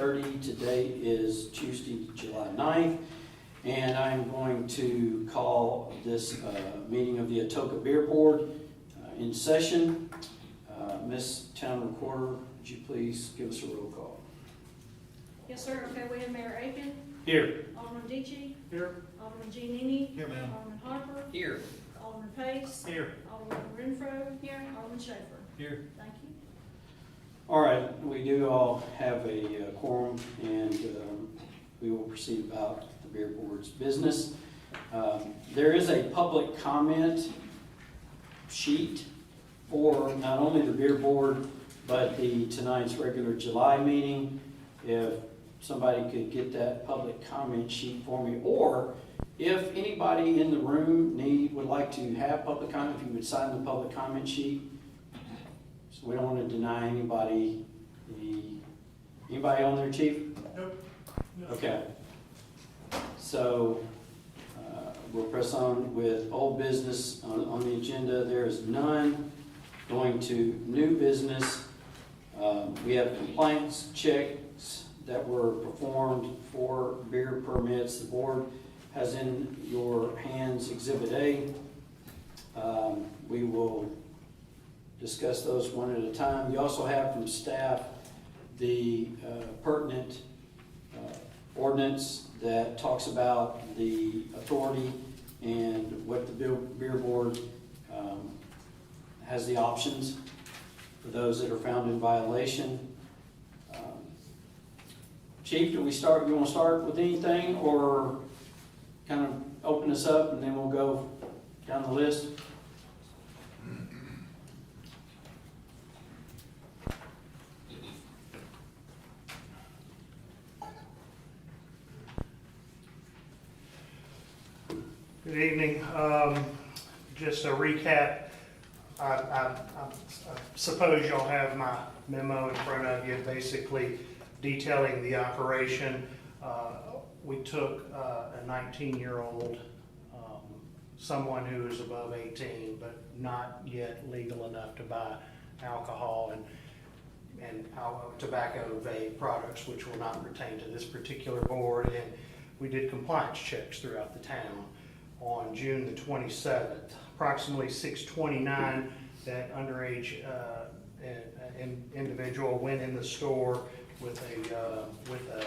6:30. Today is Tuesday, July 9th, and I'm going to call this meeting of the Atoka Beer Board in session. Ms. Town Recorder, would you please give us a roll call? Yes, sir. Okay, we have Mayor Aiken. Here. Alderman Deitchie. Here. Alderman Giannini. Here, ma'am. Alderman Harper. Here. Alderman Pace. Here. Alderman Renfro. Here. Alderman Schaefer. Here. Thank you. All right, we do all have a quorum, and we will proceed about the Beer Board's business. There is a public comment sheet for not only the Beer Board, but tonight's regular July meeting. If somebody could get that public comment sheet for me, or if anybody in the room would like to have public comment, if you would sign the public comment sheet. So we don't want to deny anybody. Anybody on there, Chief? Nope. Okay. So we'll press on with old business on the agenda. There is none. Going to new business. We have compliance checks that were performed for beer permits. The board has in your hands Exhibit A. We will discuss those one at a time. You also have from staff the pertinent ordinance that talks about the authority and what the beer board has the options for those that are found in violation. Chief, do we start? You want to start with anything, or kind of open us up and then we'll go down the list? Good evening. Just a recap. I suppose y'all have my memo in front of you, basically detailing the operation. We took a 19-year-old, someone who is above 18, but not yet legal enough to buy alcohol and tobacco vape products, which will not pertain to this particular board. And we did compliance checks throughout the town. On June the 27th, approximately 6:29, that underage individual went in the store with a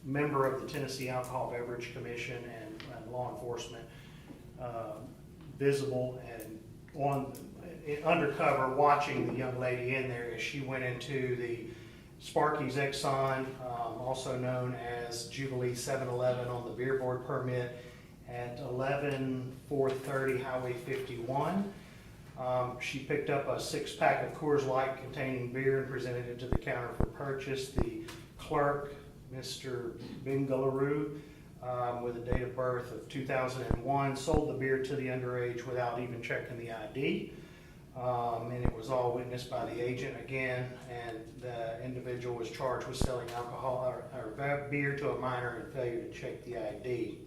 member of the Tennessee Alcohol Beverage Commission and law enforcement, visible and undercover, watching the young lady in there as she went into the Sparky's Exxon, also known as Jubilee 7-Eleven on the beer board permit, at 11-430 Highway 51. She picked up a 6-pack of Coors Light containing beer and presented it to the counter for purchase. The clerk, Mr. Bengalaroo, with a date of birth of 2001, sold the beer to the underage without even checking the ID. And it was all witnessed by the agent again, and the individual was charged with selling alcohol or beer to a minor and failure to check the ID.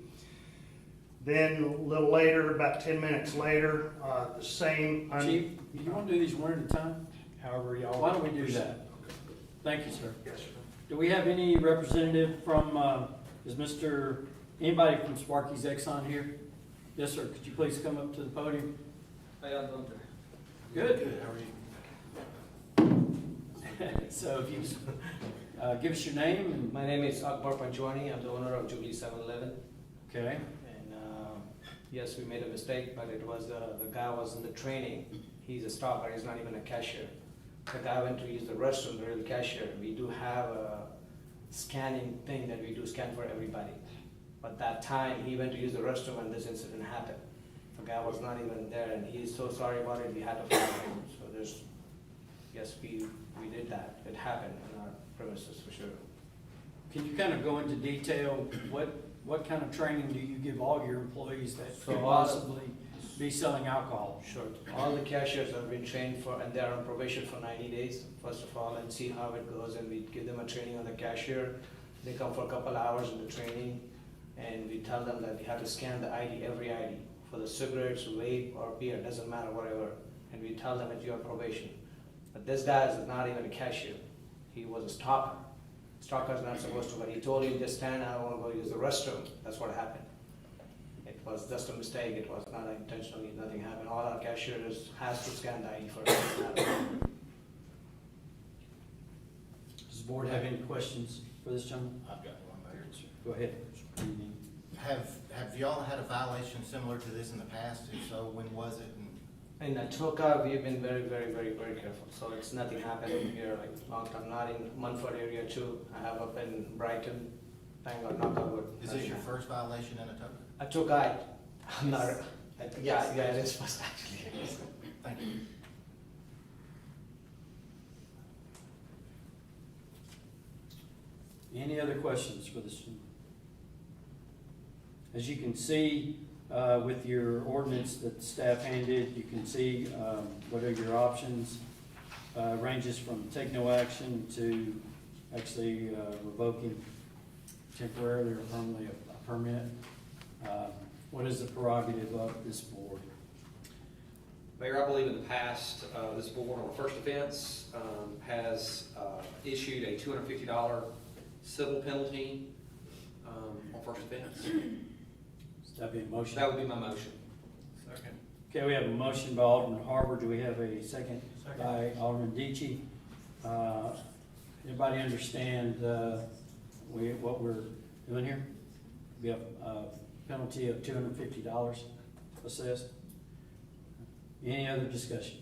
Then a little later, about 10 minutes later, the same... Chief, you want to do these one at a time? However y'all... Why don't we do that? Thank you, sir. Yes, sir. Do we have any representative from, anybody from Sparky's Exxon here? Yes, sir. Could you please come up to the podium? How y'all doing today? Good. How are you? So if you give us your name and... My name is Akbar Panchwani. I'm the owner of Jubilee 7-Eleven. Okay. And yes, we made a mistake, but it was the guy was in the training. He's a staffer. He's not even a cashier. The guy went to use the restroom, the real cashier. We do have a scanning thing that we do scan for everybody. But that time he went to use the restroom and this incident happened. The guy was not even there, and he's so sorry about it. We had to fire him. So yes, we did that. It happened on our premises for sure. Can you kind of go into detail, what kind of training do you give all your employees that So could possibly be selling alcohol? Sure. All the cashiers have been trained for, and they're on probation for 90 days, first of all, and see how it goes. And we give them a training on the cashier. They come for a couple hours in the training, and we tell them that they have to scan the ID, every ID, for the cigarettes, vape, or beer, doesn't matter, whatever. And we tell them that you're on probation. But this guy is not even a cashier. He was a stalker. Stalker's not supposed to, but he told him, just stand, I want to go use the restroom. That's what happened. It was just a mistake, it was not intentionally, nothing happened. All our cashiers has to scan the ID for everything. Does the board have any questions for this gentleman? I've got one there. Go ahead. Have y'all had a violation similar to this in the past? If so, when was it? And In Atoka, we've been very, very, very, very careful. So it's nothing happened here, like long time, not in Munford area too. I have up in Brighton, thank God, knock on wood. is this your first violation in Atoka? Atoka, I'm not, yeah, it is first actually. Thank you. Any other questions for this one? As you can see, with your ordinance that the staff handed, you can see what are your options. Ranges from take no action to actually revoking temporarily or permanently a permit. What is the prerogative of this board? Mayor, I believe in the past, this board on the first offense has issued a $250 civil penalty on first offense. That'd be a motion. That would be my motion. Second. Okay, we have a motion by Alderman Harbour. Do we have a second? By Alderman Deachy. Everybody understand what we're doing here? We have a penalty of $250 assessed. Any other discussion?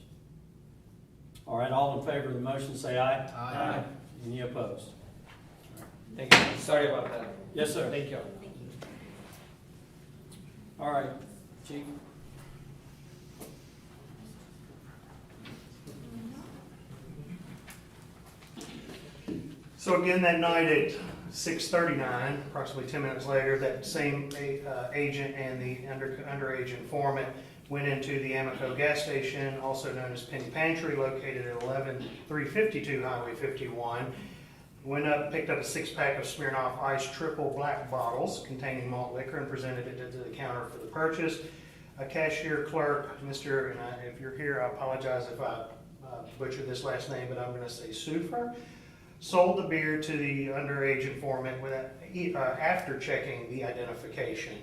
All right, all in favor of the motion, say aye. Aye. Any opposed? Thank you, sorry about that. Yes, sir. Thank you. All right, Chief. So again, that night at 6:39, approximately 10 minutes later, that same agent and the underage informant went into the Amico gas station, also known as Penny Pantry, located at 11352 Highway 51. Went up, picked up a 6-pack of Smirnoff Ice triple black bottles containing malt liquor and presented it to the counter for the purchase. A cashier clerk, Mr., and if you're here, I apologize if I butchered this last name, but I'm going to say Sufer, sold the beer to the underage informant after checking the identification.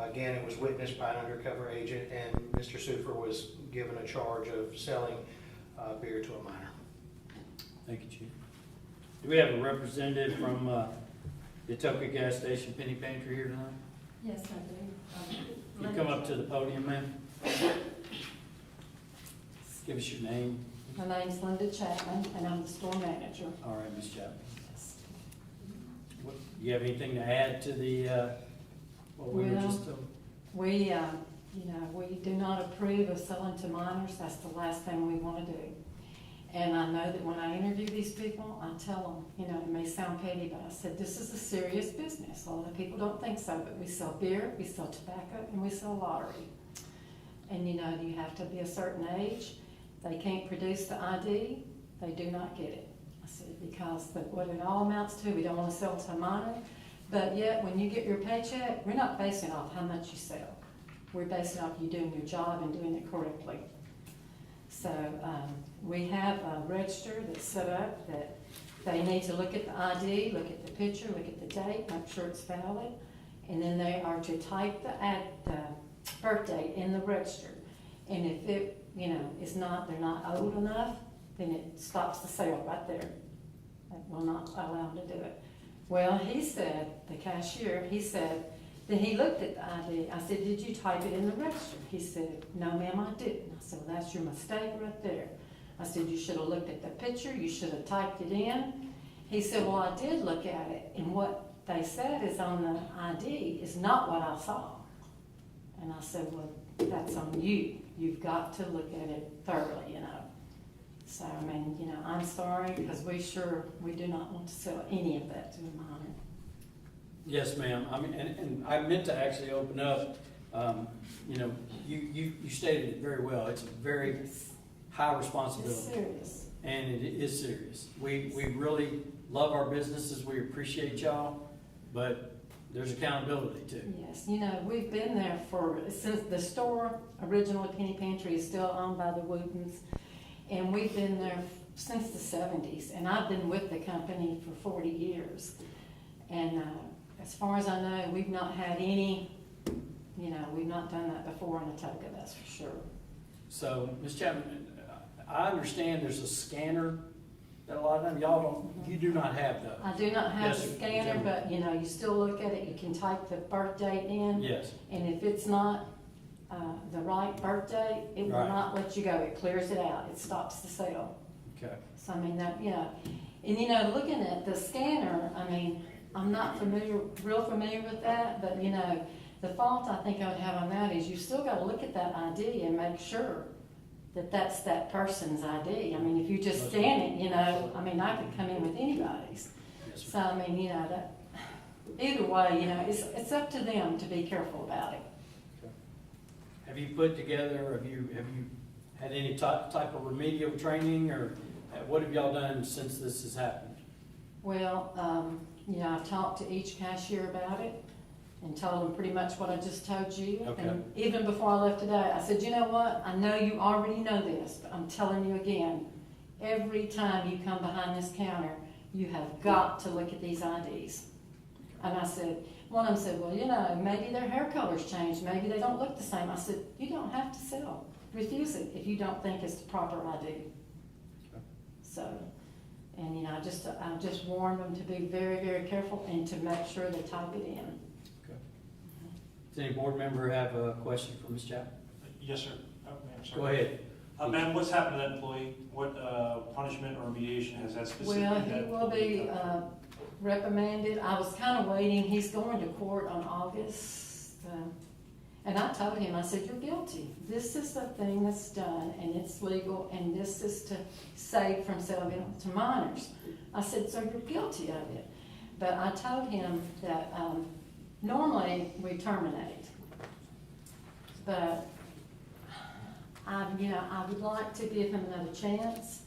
Again, it was witnessed by an undercover agent, and Mr. Sufer was given a charge of selling beer to a minor. Thank you, Chief. Do we have a representative from the Atoka gas station, Penny Pantry, here tonight? Yes, I do. Can you come up to the podium, ma'am? Give us your name. My name's Linda Chapman, and I'm the store manager. All right, Ms. Chapman. Do you have anything to add to the, what we were just told? We, we do not approve of selling to minors. That's the last thing we want to do. And I know that when I interview these people, I tell them, it may sound petty, but I said, this is a serious business. A lot of people don't think so, but we sell beer, we sell tobacco, and we sell lottery. And you have to be a certain age. They can't produce the ID, they do not get it. I said, because what it all amounts to, we don't want to sell to a minor, but yet when you get your paycheck, we're not basing off how much you sell. We're basing off you doing your job and doing it correctly. So we have a register that's set up that they need to look at the ID, look at the picture, look at the date, make sure it's valid, and then they are to type the birth date in the register. And if it, they're not old enough, then it stops the sale right there. It will not allow them to do it. Well, he said, the cashier, then he looked at the ID. I said, did you type it in the register? He said, no, ma'am, I didn't. I said, well, that's your mistake right there. I said, you should have looked at the picture. You should have typed it in. He said, well, I did look at it, and what they said is on the ID is not what I saw. And I said, well, that's on you. You've got to look at it thoroughly, So, I'm sorry, because we do not want to sell any of that to a minor. Yes, ma'am. And I meant to actually open up, you stated it very well. It's a very high responsibility. It's serious. And it is serious. We really love our businesses. We appreciate y'all, but there's accountability too. Yes, we've been there since the store, originally Penny Pantry, is still owned by the Wootons. And we've been there since the 70s, and I've been with the company for 40 years. And as far as I know, we've not had any, we've not done that before in Atoka, that's for sure. So, Ms. Chapman, I understand there's a scanner that a lot of them, you do not have those. I do not have Yes, the sir. scanner, but, you still look at it, you can type the birth date in. Yes, And if it's not the right birthday, it will Right. not let you go. It clears it out. It stops the sale. okay. So I mean, that, and looking at the scanner, I mean, I'm not real familiar with that, but the fault I think I would have on that is you still gotta look at that ID and make sure that that's that person's ID. I mean, if you just scan it, I mean, I could come in with anybody's. Yes, sir. So I mean, that, either way, it's up to them to be careful about it. Have you put together, have you had any type of remedial training, or what have y'all done since this has happened? Well, I've talked to each cashier about it and told them pretty much what I just told you. Okay. And even before I left today, I said, you know what? I know you already know this, but I'm telling you again, every time you come behind this counter, you have got to look at these IDs. And I said, one of them said, well, maybe their hair color's changed, maybe they don't look the same. I said, you don't have to sell. Refuse it if you don't think it's the proper ID. So, and I just warned them to be very, very careful and to make sure they type it in. Does any board member have a question for Ms. Chapman? Yes, sir. Oh, ma'am, sorry. Go ahead. Ma'am, what's happened to that employee? What punishment or remediation has that specific? Well, he will be reprimanded. I was kind of waiting. He's going to court on August. And I told him, I said, you're guilty. This is the thing that's done, and it's legal, and this is to save from selling to minors. I said, so you're guilty of it. But I told him that normally we terminate. But I would like to give him another chance.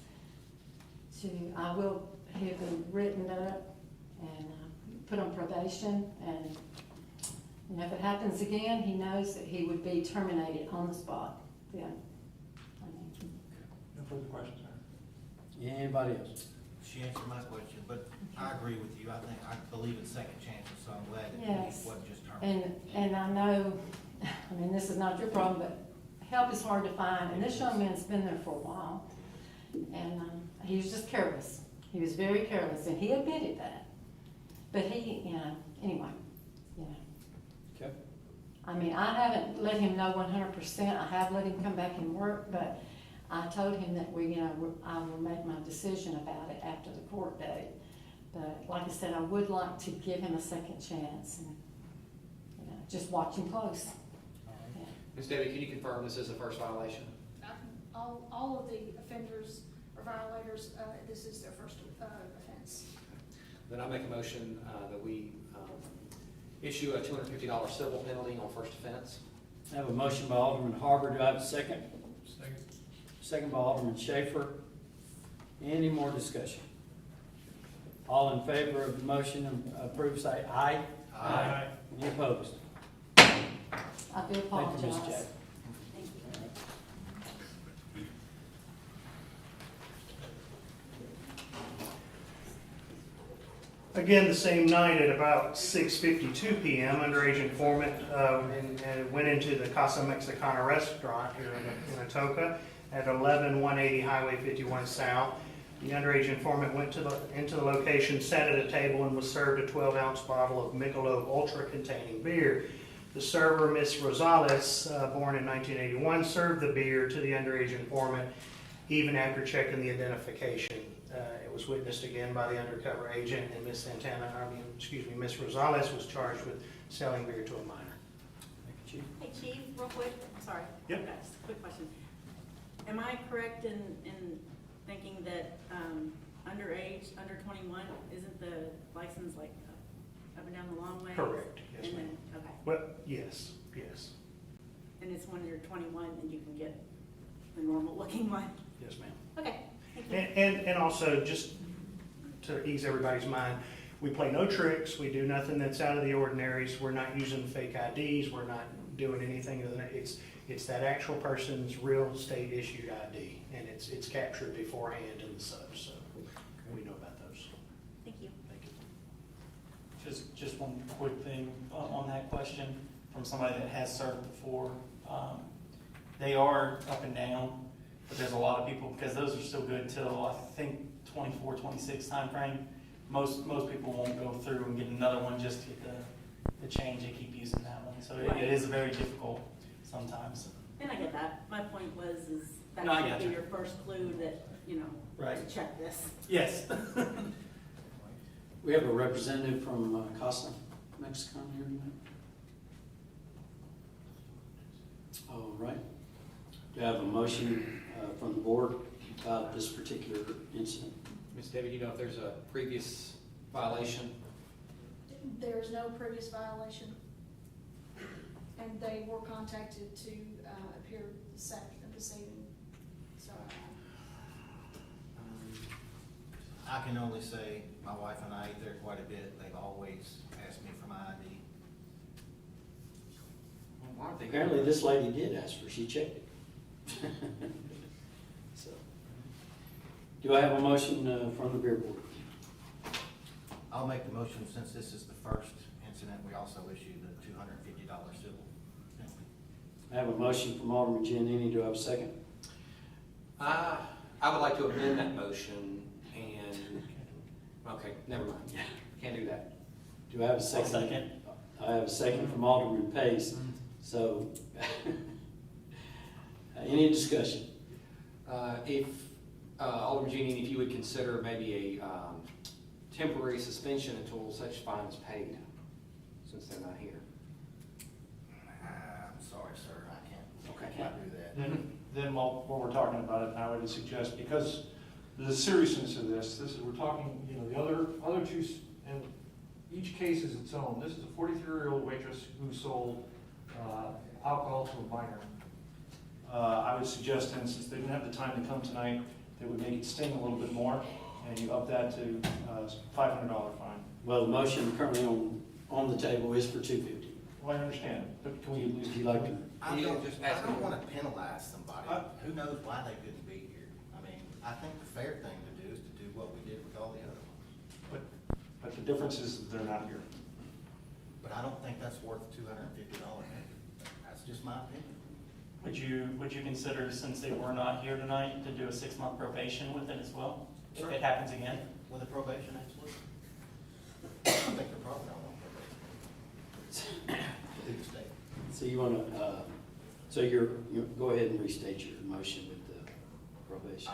I will have him written up and put on probation, and if it happens again, he knows that he would be terminated on the spot. Yeah. No further questions, sir. Anybody else? She answered my question, but I agree with you. I believe in second chances, so I'm glad that Yes. he wasn't just terminated. And I know, this is not your problem, but help is hard to find, and this young man's been there for a while, and he was just careless. He was very careless, and he admitted that. But anyway. Okay. I haven't let him know 100%. I have let him come back and work, but I told him that I will make my decision about it after the court date. But like I said, I would like to give him a second chance and just watch him close. Yeah. Ms. Debbie, can you confirm this is the first violation? All of the offenders or violators, this is their first offense. Then I make a motion that we issue a $250 civil penalty on first offense. I have a motion by Alderman Harper. Do I have a second? Second. Second by Alderman Schaefer. Any more discussion? All in favor of the motion, approve, say aye. Aye. Any opposed? I do Thank you, Ms. apologize. Jack. Again, the same night at about 6:52 p.m., underage informant went into the Casa Mexicana restaurant here in Atoka at 11180 Highway 51 South. The underage informant went into the location, sat at a table, and was served a 12-ounce bottle of Michelob Ultra-containing beer. The server, Ms. Rosales, born in 1981, served the beer to the underage informant even after checking the identification. It was witnessed again by the undercover agent, and Ms. Ms. Rosales was charged with selling beer to a minor. Thank you, Chief. Hey, Chief, real quick, sorry. Yep. Guys, quick question. Am I correct in thinking that underage, under 21, isn't the license like up and down the long way? Correct, yes, And ma'am. then, okay, Well, yes. and it's when you're 21, then you can get the normal looking one? Yes, ma'am. Okay, thank you. And also, just to ease everybody's mind, we play no tricks, we do nothing that's out of the ordinaries, we're not using fake IDs, we're not doing anything of that. It's that actual person's real state issued ID, and it's captured beforehand in the sub, so we know about those. Thank you. Thank you. Just one quick thing on that question from somebody that has served before. They are up and down, but there's a lot of people, because those are still good till, I think, 24, 26 timeframe. Most people won't go through and get another one just to get the change. They keep using that one. So Right. it is very difficult sometimes. And I get that. My point was, is that No, I should got be you. your first clue that, Right. to check this. Yes. We have a representative from Casa, Mexico here tonight. All right. Do I have a motion from the board about this particular incident? Ms. Debbie, do you know if there's a previous violation? There is no previous violation, and they were contacted to appear this evening, so. I can only say, my wife and I eat there quite a bit, they've always asked me for my ID. Why aren't they? Apparently, this lady did ask for, she checked it. So, do I have a motion from the beer board? I'll make the motion, since this is the first incident, we also issued the $250 civil penalty. I have a motion from Alderman Giannini, do I have a second? I would like to amend that motion and, okay, never mind. Can't do that. Do I have a second? Second. I have a second from Alderman Pace, so, any discussion? If, Alderman Giannini, if you would consider maybe a temporary suspension until such fine is paid, since they're not here. I'm sorry, sir, I Okay. can't do that. Then while we're talking about it, I would suggest, because the seriousness of this is, we're talking, the other two, and each case is its own. This is a 43-year-old waitress who sold alcohol to a minor. I would suggest, and since they didn't have the time to come tonight, they would make it sting a little bit more, and you up that to $500 fine. Well, the motion currently on the table is for $250. Well, I understand, but can we at least? Would you like to? I You don't, can just I ask don't me. want to penalize somebody. I- Who knows why they couldn't be here? I mean, I think the fair thing to do is to do what we did with all the other ones. But the difference is that they're not here. But I don't think that's worth $250. That's just my opinion. Would you consider, since they were not here tonight, to do a 6-month probation with it as well? If Sure. it happens again? With a probation, absolutely. I think they're probably not on probation. Through the state. So you want to, so you go ahead and restate your motion with the probation.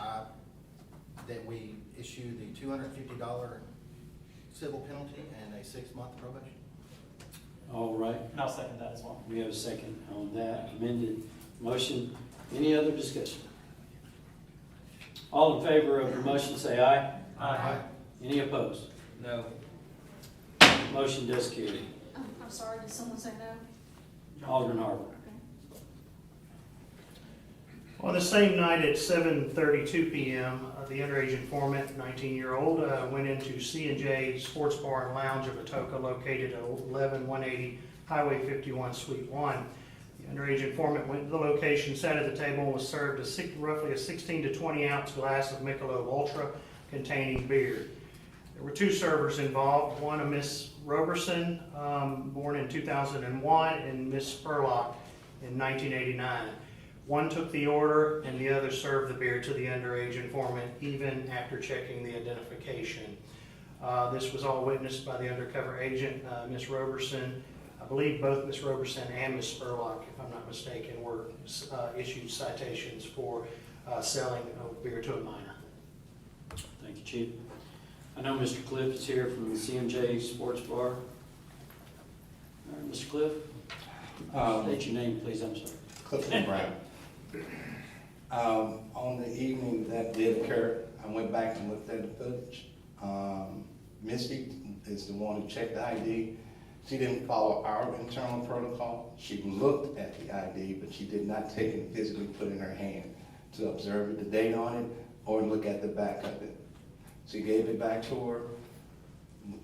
That we issue the $250 civil penalty and a 6-month probation. All right, And I'll second that as well. we have a second on that amended motion. Any other discussion? All in favor of the motion, say aye. Aye. Any opposed? No. Motion does carry. I'm sorry, did someone say no? Alderman Harper. Okay. On the same night at 7:32 p.m., the underage informant, 19-year-old, went into C&J Sports Bar and Lounge of Atoka, located at 11180 Highway 51, Suite 1. The underage informant went to the location, sat at the table, and was served roughly a 16 to 20 ounce glass of Michelob Ultra containing beer. There were two servers involved, one a Miss Roberson, born in 2001, and Miss Spurlock in 1989. One took the order and the other served the beer to the underage informant, even after checking the identification. This was all witnessed by the undercover agent, Miss Roberson. I believe both Miss Roberson and Miss Spurlock, if I'm not mistaken, were issued citations for selling beer to a minor. Thank you, Chief. I know Mr. Cliff is here from the CMJ Sports Bar. All right, Mr. Cliff, state your name, please, I'm sorry. Clifton Brown. On the evening that did occur, I went back and looked at the footage. Misty is the one who checked the ID. She didn't follow our internal protocol. She looked at the ID, but she did not take it and physically put it in her hand to observe the date on it or look at the back of it. She gave it back to her.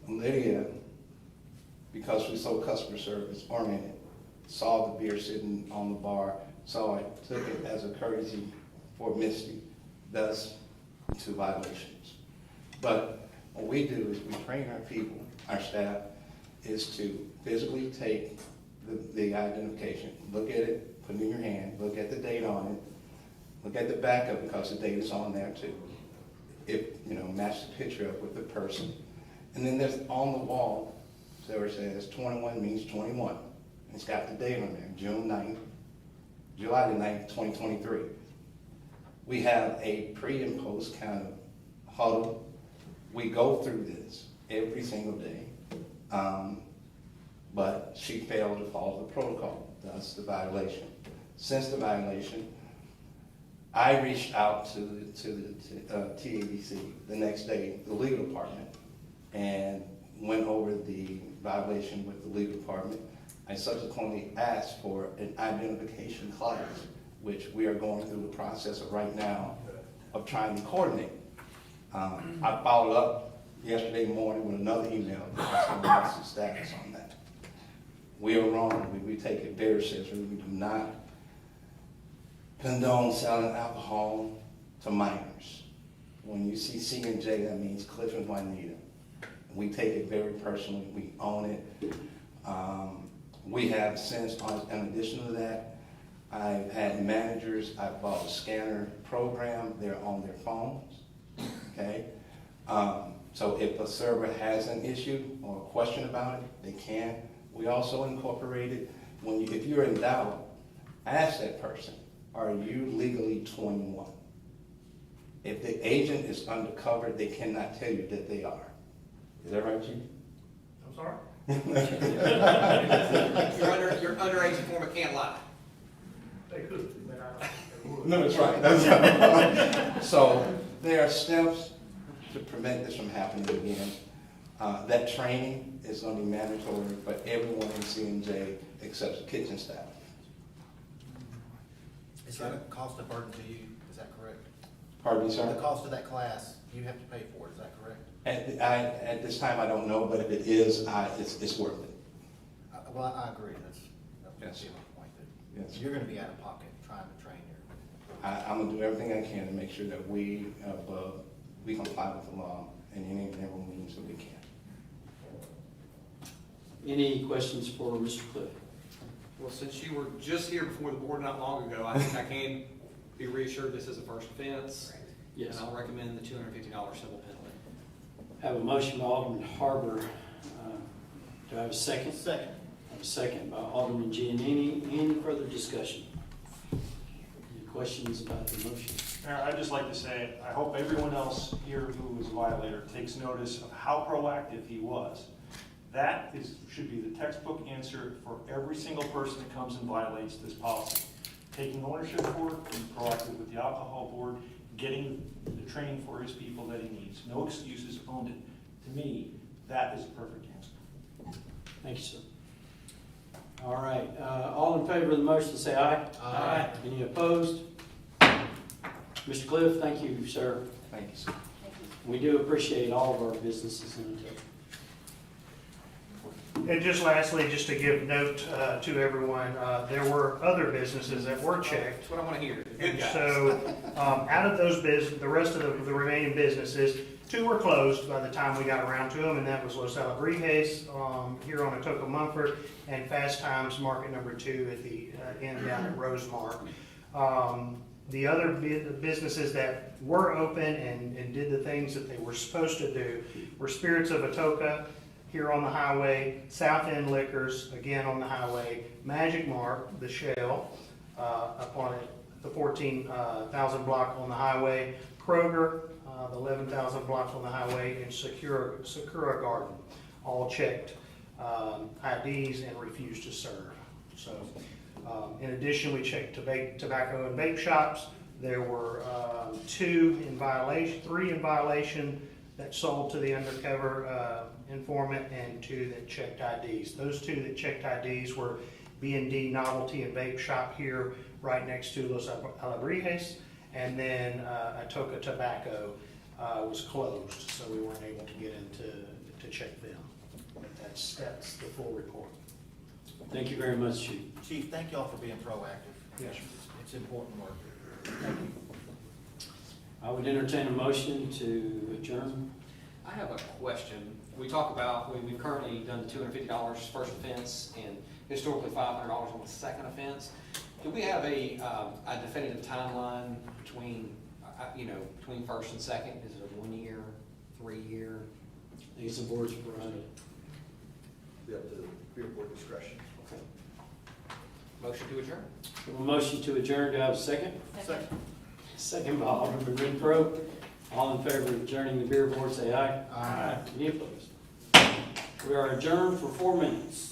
Lydia, because we so customer service oriented, saw the beer sitting on the bar, So I took it as a courtesy for Misty, thus 2 violations. But what we do is we train our people, our staff, is to physically take the identification, look at it, put it in your hand, look at the date on it, look at the backup because the date is on there too. If, match the picture up with the person. And then there's on the wall, so it says 21 means 21. It's got the date on there, July the 9th, 2023. We have a pre and post kind of huddle. We go through this every single day. But she failed to follow the protocol, thus the violation. Since the violation, I reached out to the TABC the next day, the legal department, and went over the violation with the legal department. I subsequently asked for an identification class, which we are going through the process of right now of trying to coordinate. I followed up yesterday morning with another email asking what's the status on that. We are wrong. We take it very seriously. We do not condone selling alcohol to minors. When you see C&J, that means Cliff and Juanita. We take it very personally. We own it. We have since, in addition to that, I've had managers, I've bought a scanner program, they're on their phones, okay? So if a server has an issue or a question about it, they can. We also incorporated, if you're in doubt, ask that person, are you legally 21? If the agent is undercover, they cannot tell you that they are. Is that right, Chief? I'm sorry? Your underage informant can't lie. They could, but I don't think they would. No, that's right. That's right. So there are steps to prevent this from happening again. That training is going to be mandatory for everyone in C&J except the kitchen staff. Is that a cost of burden to you? Is that correct? Pardon me, The sir? cost of that class, you have to pay for it, is that correct? At this time, I don't know, but if it is, it's worth it. Well, I agree, that's Yes. my point. Yes. You're gonna be out of pocket trying to train your. I'm going to do everything I can to make sure that we comply with the law in any and every means that we can. Any questions for Mr. Cliff? Well, since you were just here before the board not long ago, I think I can be reassured this is a first offense. Yes. And I'll recommend the $250 civil penalty. Have a motion by Alderman Harbour. Do I have a second? Second. I have a second by Alderman Giannini. Any further discussion? Any questions about the motion? Mayor, I'd just like to say, I hope everyone else here who was a violator takes notice of how proactive he was. That should be the textbook answer for every single person that comes and violates this policy. Taking ownership for it, being proactive with the alcohol board, getting the training for his people that he needs. No excuses, owned it. To me, that is a perfect answer. Thank you, sir. All right, all in favor of the motion, say aye. Aye. Any opposed? Mr. Cliff, thank you, sir. Thank you, sir. We do appreciate all of our businesses in Atoka. And just lastly, just to give note to everyone, there were other businesses that were checked. That's what I want to hear. Good And guys. so, out of those the rest of the remaining businesses, 2 were closed by the time we got around to them, and that was Los Alebrijes, here on Atoka Mumford, and Fast Times Market number 2 at the end down at Rosemark. The other businesses that were open and did the things that they were supposed to do were Spirits of Atoka, here on the highway, South End Liquors, again on the highway, Magic Mark, the Shell, up on it, the 14,000 block on the highway, Kroger, the 11,000 blocks on the highway, and Sakura Garden, all checked IDs and refused to serve. So, in addition, we checked tobacco and vape shops. There were 3 in violation that sold to the undercover informant, and 2 that checked IDs. Those 2 that checked IDs were B&D Novelty and Vape Shop here right next to Los Alebrijes, and then Atoka Tobacco was closed, so we weren't able to get in to check them. But that's the full report. Thank you very much, Chief. Chief, thank y'all for being proactive. Yes, sir. It's important work. I would entertain a motion to adjourn. I have a question. We talk about, we've currently done the $250 first offense and historically $500 on the second offense. Do we have a definitive timeline between, between first and second? Is it a 1 year, 3 year? I think it's the board's prerogative. Be up to the beer board discretion. Okay. Motion to adjourn? A motion to adjourn, do I have a second? Second. Second by Alderman Renfro. All in favor of adjourning the beer board, say aye. Aye. Any opposed? We are adjourned for 4 minutes.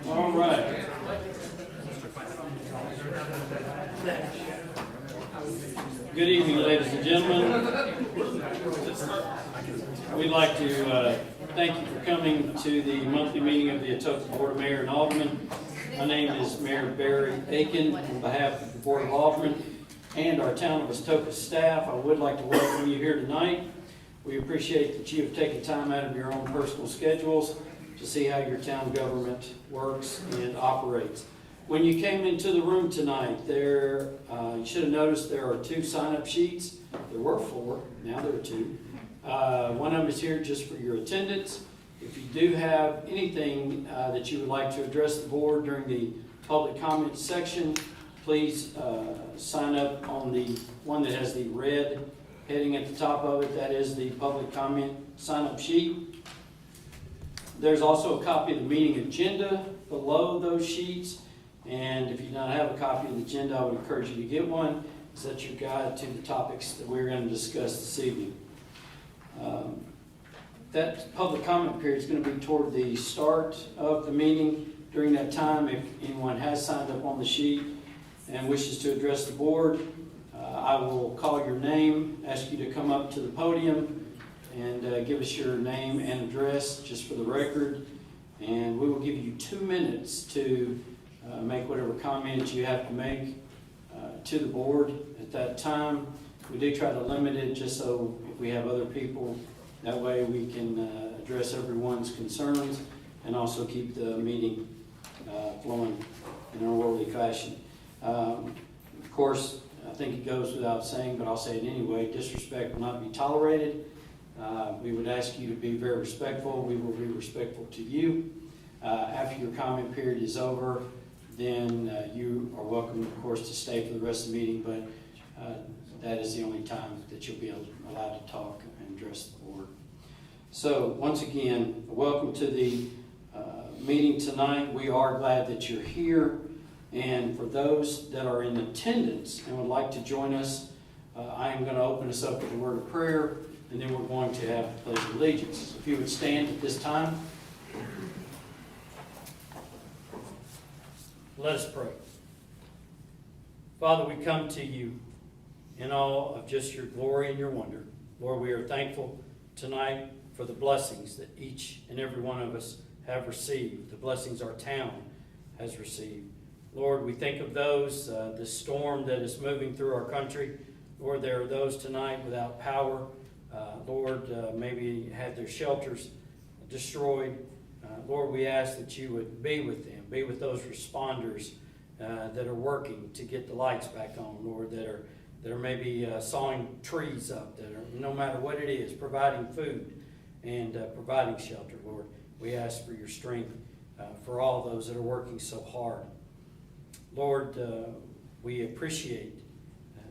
All right. Good evening, ladies and gentlemen. We'd like to thank you for coming to the monthly meeting of the Atoka Board of Mayor and Aldermen. My name is Mayor Barry Bacon. On behalf of the Board of Aldermen and our Town of Atoka staff, I would like to welcome you here tonight. We appreciate that you have taken time out of your own personal schedules to see how your town government works and operates. When you came into the room tonight, you should have noticed there are 2 sign-up sheets. There were 4, now there are 2. One of them is here just for your attendance. If you do have anything that you would like to address the board during the public comment section, please sign up on the one that has the red heading at the top of it. That is the public comment sign-up sheet. There's also a copy of the meeting agenda below those sheets. And if you don't have a copy of the agenda, I would encourage you to get one. That's your guide to the topics that we're going to discuss this evening. That public comment period is going to be toward the start of the meeting. During that time, if anyone has signed up on the sheet and wishes to address the board, I will call your name, ask you to come up to the podium and give us your name and address just for the record. And we will give you 2 minutes to make whatever comments you have to make to the board at that time. We do try to limit it just so if we have other people, that way we can address everyone's concerns and also keep the meeting flowing in an orderly fashion. Of course, I think it goes without saying, but I'll say it anyway, disrespect will not be tolerated. We would ask you to be very respectful. We will be respectful to you. After your comment period is over, then you are welcome, of course, to stay for the rest of the meeting, but that is the only time that you'll be allowed to talk and address the board. So, once again, welcome to the meeting tonight. We are glad that you're here, and for those that are in attendance and would like to join us, I am going to open us up with a word of prayer, and then we're going to have the Pledge of Allegiance. If you would stand at this time. Let us pray. Father, we come to you in awe of just your glory and your wonder. Lord, we are thankful tonight for the blessings that each and every one of us have received, the blessings our town has received. Lord, we think of those, the storm that is moving through our country. Lord, there are those tonight without power. Lord, maybe had their shelters destroyed. Lord, we ask that you would be with them, be with those responders that are working to get the lights back on, Lord, that are maybe sawing trees up, that are, no matter what it is, providing food and providing shelter, Lord. We ask for your strength for all those that are working so hard. Lord, we appreciate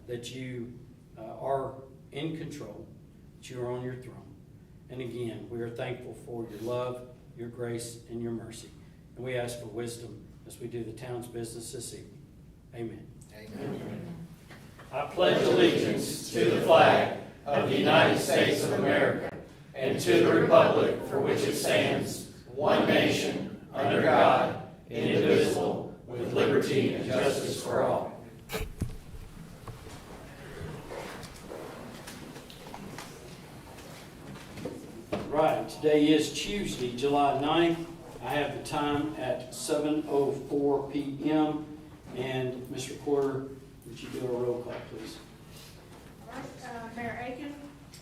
that you are in control, that you are on your throne. And again, we are thankful for your love, your grace, and your mercy. And we ask for wisdom as we do the town's business this evening. Amen. Amen. I pledge allegiance to the flag of the United States of America and to the republic for which it stands, one nation, under God, indivisible, with liberty and justice for all. Right, today is Tuesday, July 9th. I have the time at 7:04 p.m. And Mr. Recorder, would you do a roll call, please? All right, Mayor Aiken,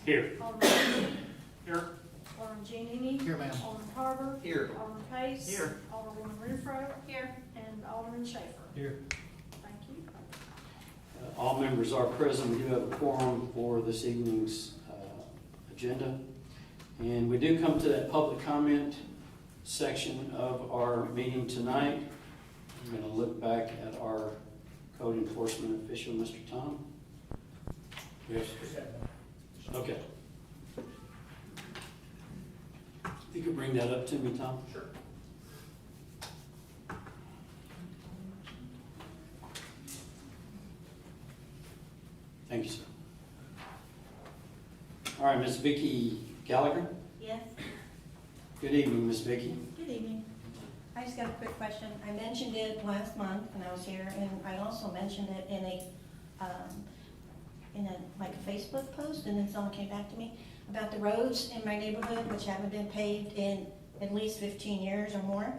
Here. Alderman Kennedy, Here. Alderman Giannini. Here, ma'am. Alderman Carver. Here. Alderman Pace. Here. Alderwoman Renfro. Here. And Alderman Schaefer. Here. Thank you. All members are present. We do have a quorum for this evening's agenda. And we do come to that public comment section of our meeting tonight. I'm going to look back at our code enforcement official, Mr. Tom. Yes. Okay. You could bring that up to me, Tom? Sure. Thank you, sir. All right, Ms. Vicki Gallagher. Yes, Good evening, Ms. Vicki. good evening. I just got a quick question. I mentioned it last month when I was here, and I also mentioned it in a like a Facebook post, and then someone came back to me about the roads in my neighborhood, which haven't been paved in at least 15 years or more.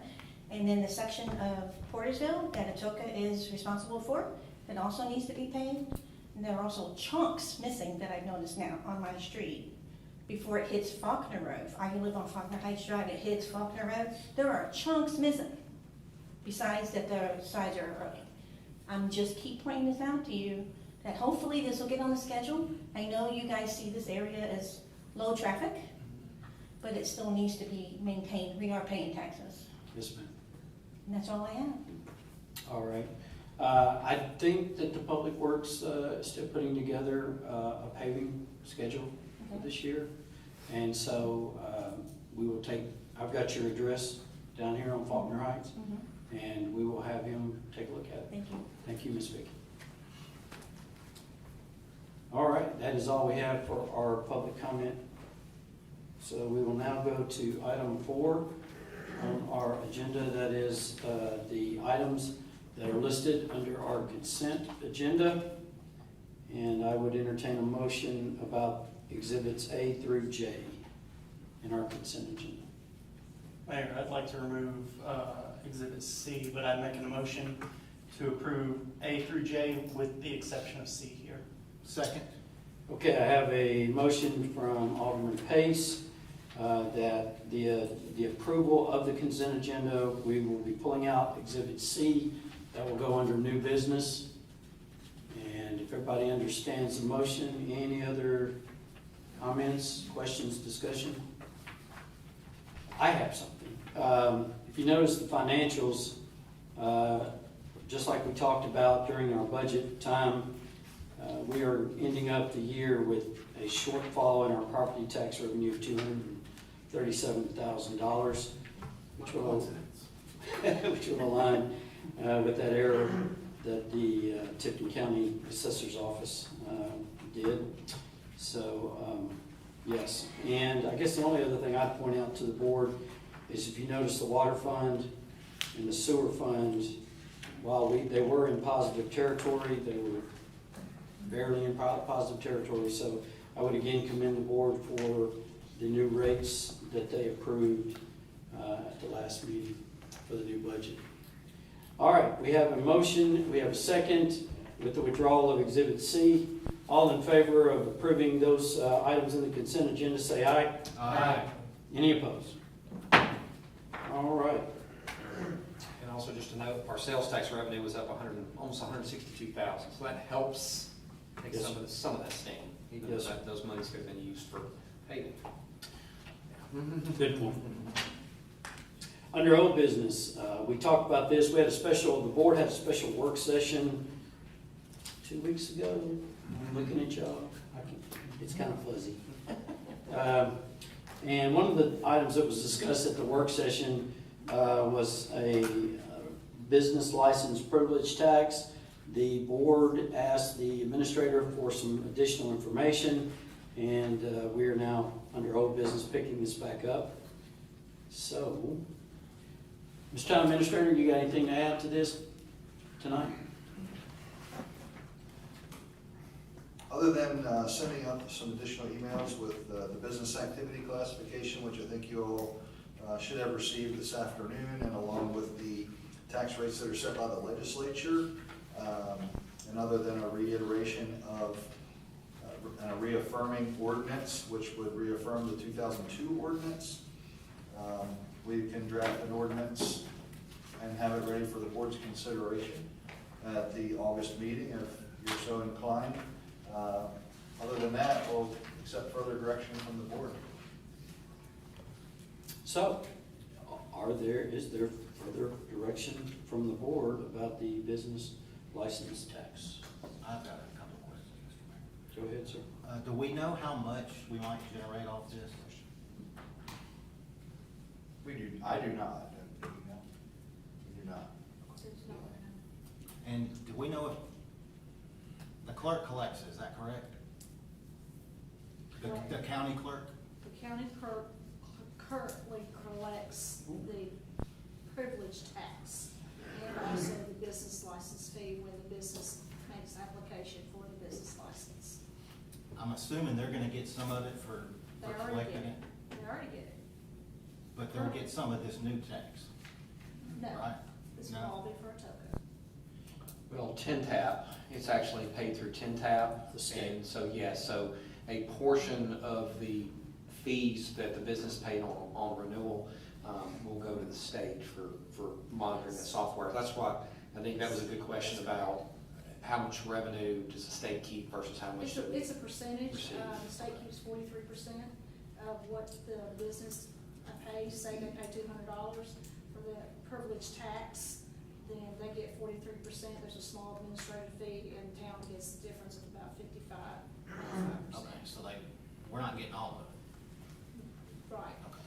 And then the section of Portersville that Atoka is responsible for, that also needs to be paved. And there are also chunks missing that I've noticed now on my street. before it hits Faulkner Road. I live on Faulkner Heights Drive, it hits Faulkner Road. There are chunks missing, besides that the sides are eroding. I'm just keep pointing this out to you, that hopefully this will get on the schedule. I know you guys see this area as low traffic, but it still needs to be maintained. We are paying taxes. Yes, ma'am. And that's all I have. All right. I think that the Public Works is still putting together a paving schedule for Okay. this year. And so we will take, I've got your address down here on Faulkner Heights, Mhm. and we will have him take a look at it. Thank you. Thank you, Ms. Vicki. All right, that is all we have for our public comment. So we will now go to item 4 on our agenda. That is the items that are listed under our consent agenda. And I would entertain a motion about exhibits A through J in our consent agenda. Mayor, I'd like to remove Exhibit C, but I'm making a motion to approve A through J with the exception of C here. Second. Okay, I have a motion from Alderman Pace that the approval of the consent agenda, we will be pulling out Exhibit C. That will go under new business. And if everybody understands the motion, any other comments, questions, discussion? I have something. If you notice the financials, just like we talked about during our budget time, we are ending up the year with a shortfall in our property tax revenue of $237,000, which will align with that error that the Tipton County Assessor's Office did. So, yes. And I guess the only other thing I'd point out to the board is if you notice the water fund and the sewer fund, while they were in positive territory, they were barely in positive territory. So I would again commend the board for the new rates that they approved at the last meeting for the new budget. All right, we have a motion, we have a second with the withdrawal of Exhibit C. All in favor of approving those items in the consent agenda, say aye. Aye. Any opposed? All right. And also just to note, our sales tax revenue was up almost 162,000, so that helps take Yes. some of that sting, even though Yes. those monies could have been used for paving. Good point. Under old business, we talked about this. We had the board had a special work session 2 weeks ago. I'm looking at y'all. It's kind of fuzzy. And one of the items that was discussed at the work session was a business license privilege tax. The board asked the administrator for some additional information, and we are now under old business picking this back up. So, Mr. Town Administrator, you got anything to add to this tonight? Other than sending out some additional emails with the business activity classification, which I think you all should have received this afternoon, and along with the tax rates that are set by the legislature, and other than a reiteration of and a reaffirming ordinance, which would reaffirm the 2002 ordinance, we can draft an ordinance and have it ready for the board's consideration at the August meeting if you're so inclined. Other than that, we'll accept further direction from the board. So, is there further direction from the board about the business license tax? I've got a couple of questions, Mr. Mayor. Go ahead, sir. Do we know how much we might generate off this? I do not. Do you know? We do not. And do we know if the clerk collects it, is that correct? The county clerk? The county clerk currently collects the privilege tax and also the business license fee when the business makes application for the business license. I'm assuming they're gonna get some of it for They already collecting get it, it. They already get it. but they'll get some of this new tax, No, right? this will No. all be for Atoka. Well, TINTAP, it's actually paid through TINTAP. The state. And so, yes, so a portion of the fees that the business paid on renewal will go to the state for monitoring the software. That's why I think that was a good question about how much revenue does the state keep versus how much. It's a percentage, receive. the state keeps 43% of what the business pays, say they pay $200 for the privilege tax, then they get 43%, there's a small administrative fee, and town gets the difference of about 55%. Okay, so we're not getting all of it. Right, Okay,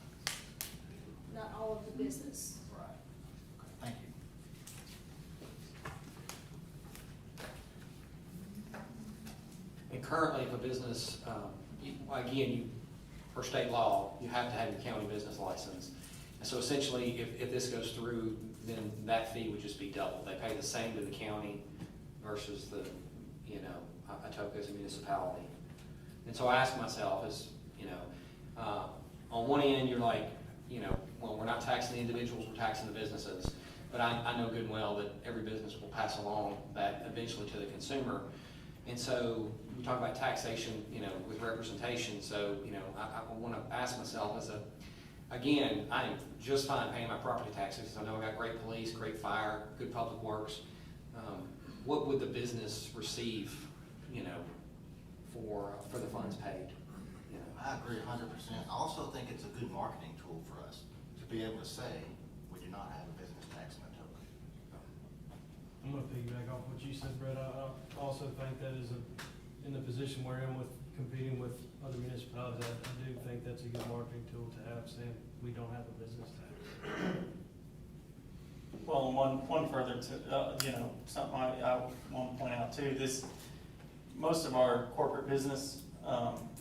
not all of the business. right. Okay, thank you. And currently, if a business, per state law, you have to have your county business license. And so essentially, if this goes through, then that fee would just be doubled. They pay the same to the county versus the, Atoka as a municipality. And so I ask myself on one end, you're like, well, we're not taxing the individuals, we're taxing the businesses. But I know good and well that every business will pass along that eventually to the consumer. And so we talk about taxation, with representation. So, I want to ask myself again, I am just fine paying my property taxes. I know I got great police, great fire, good public works. What would the business receive, for the funds paid? I agree 100%. I also think it's a good marketing tool for us to be able to say, we do not have a business tax in Atoka. I'm gonna piggyback off what you said, Brett. I also think that in the position we're in with competing with other municipalities, I do think that's a good marketing tool to have, saying we don't have a business tax. Well, one further to, something I want to point out too, most of our corporate business,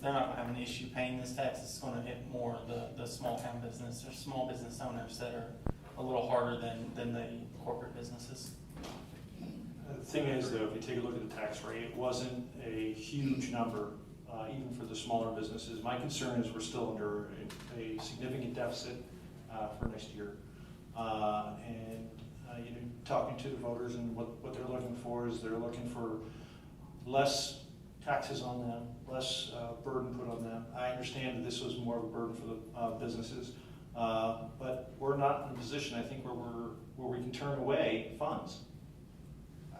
they're not gonna have an issue paying this tax. It's gonna hit more the small town business or small business owners that are a little harder than the corporate businesses. The thing is, though, if you take a look at the tax rate, it wasn't a huge number, even for the smaller businesses. My concern is we're still under a significant deficit for next year. Talking to the voters and what they're looking for is they're looking for less taxes on them, less burden put on them. I understand that this was more of a burden for the businesses, but we're not in a position, I think, where we can turn away funds.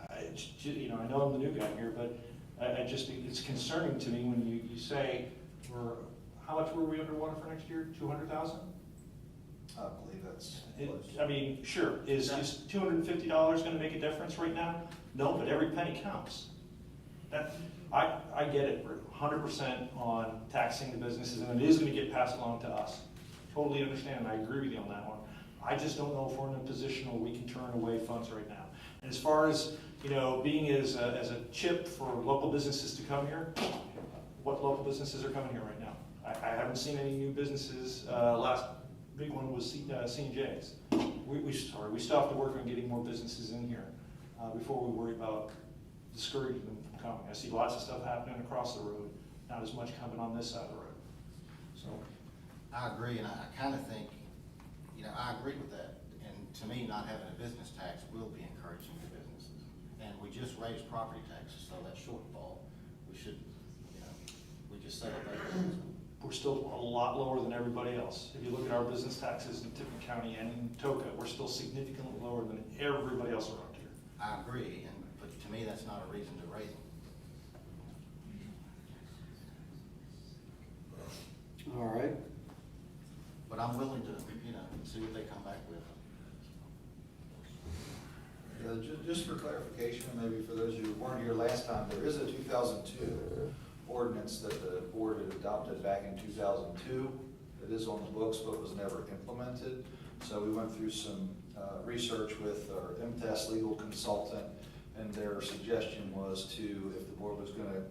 I know I'm the new guy here, but it's concerning to me when you say how much were we underwater for next year? 200,000? I believe that's. Sure. Is $250 going to make a difference right now? No, but every penny counts. I get it. We're 100% on taxing the businesses, and it is going to get passed along to us. Totally understand. I agree with you on that one. I just don't know if we're in a position where we can turn away funds right now. And as far as being as a chip for local businesses to come here, what local businesses are coming here right now? I haven't seen any new businesses. Last big one was C&J's. We still have to work on getting more businesses in here before we worry about discouraging them from coming. I see lots of stuff happening across the road, not as much coming on this side of the road. So I agree, and I kind of think, I agree with that. And to me, not having a business tax will be encouraging to businesses. And we just raised property taxes, so that shortfall, we should, we just settled that. we're still a lot lower than everybody else. If you look at our business taxes in Tippin County and in Atoka, we're still significantly lower than everybody else around here. I agree, but to me, that's not a reason to raise them. All right. But I'm willing to, see what they come back with. Just for clarification, maybe for those who weren't here last time, there is a 2002 ordinance that the board had adopted back in 2002. It is on the books, but was never implemented. So we went through some research with our MTS legal consultant, and their suggestion was if the board was going to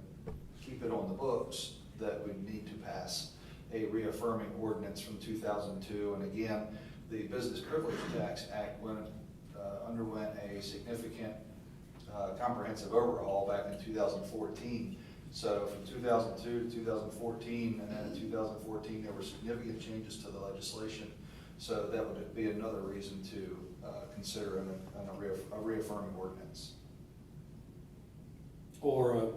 keep it on the books, that we'd need to pass a reaffirming ordinance from 2002. And again, the Business Privilege Tax Act underwent a significant comprehensive overhaul back in 2014. So from 2002 to 2014, and then in 2014, there were significant changes to the legislation. So that would be another reason to consider a reaffirming ordinance. Or a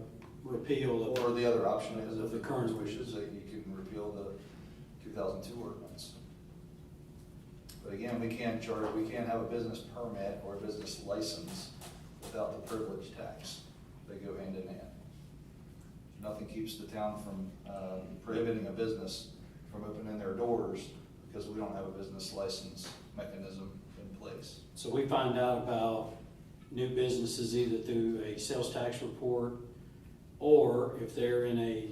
repeal of. Or the other option is, of if the the current Congress wishes, that you can repeal 2002 ordinance. But again, we can't have a business permit or a business license without the privilege tax. They go hand in hand. Nothing keeps the town from prohibiting a business from opening their doors because we don't have a business license mechanism in place. So we find out about new businesses either through a sales tax report, or if they're in a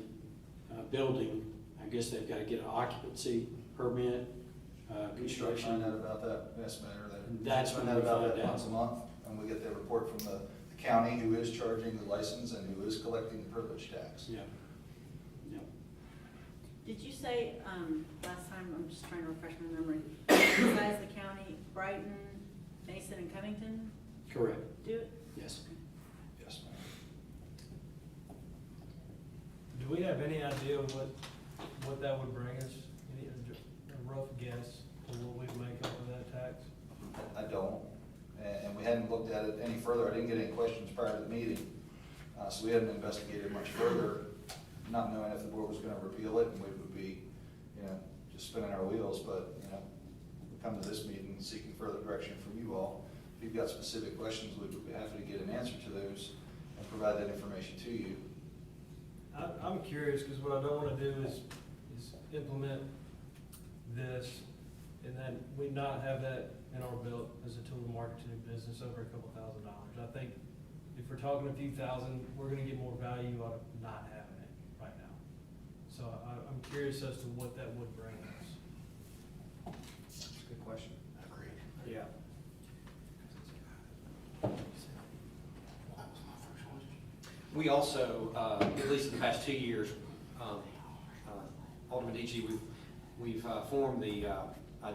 building, I guess they've got to get an occupancy permit, We should find construction. out about that, yes, Mayor, that. That's find when out we about find that out. once a month, and we get that report from the county who is charging the license and who is collecting the privilege tax. Yeah. Yeah. Did you say, last time, I'm just trying to refresh my memory, besides the county, Brighton, Mason, and Covington Correct. do it? Yes. Yes, Mayor. Do we have any idea of what that would bring us? Any, a rough guess of what we'd make up of that tax? I don't, and we hadn't looked at it any further. I didn't get any questions prior to the meeting, so we hadn't investigated much further, not knowing if the board was gonna repeal it, and we would be, just spinning our wheels, but, we come to this meeting seeking further direction from you all. If you've got specific questions, we would be happy to get an answer to those and provide that information to you. I'm curious, because what I don't want to do is implement this and then we not have that in our belt as a tool to market to new business over a couple $1,000s. I think if we're talking a few thousand, we're gonna get more value out of not having it right now. So I'm curious as to what that would bring us. That's a good question. Agreed. Yeah. That was my first one. We also, at least in the past 2 years, Alderman DG, we've formed the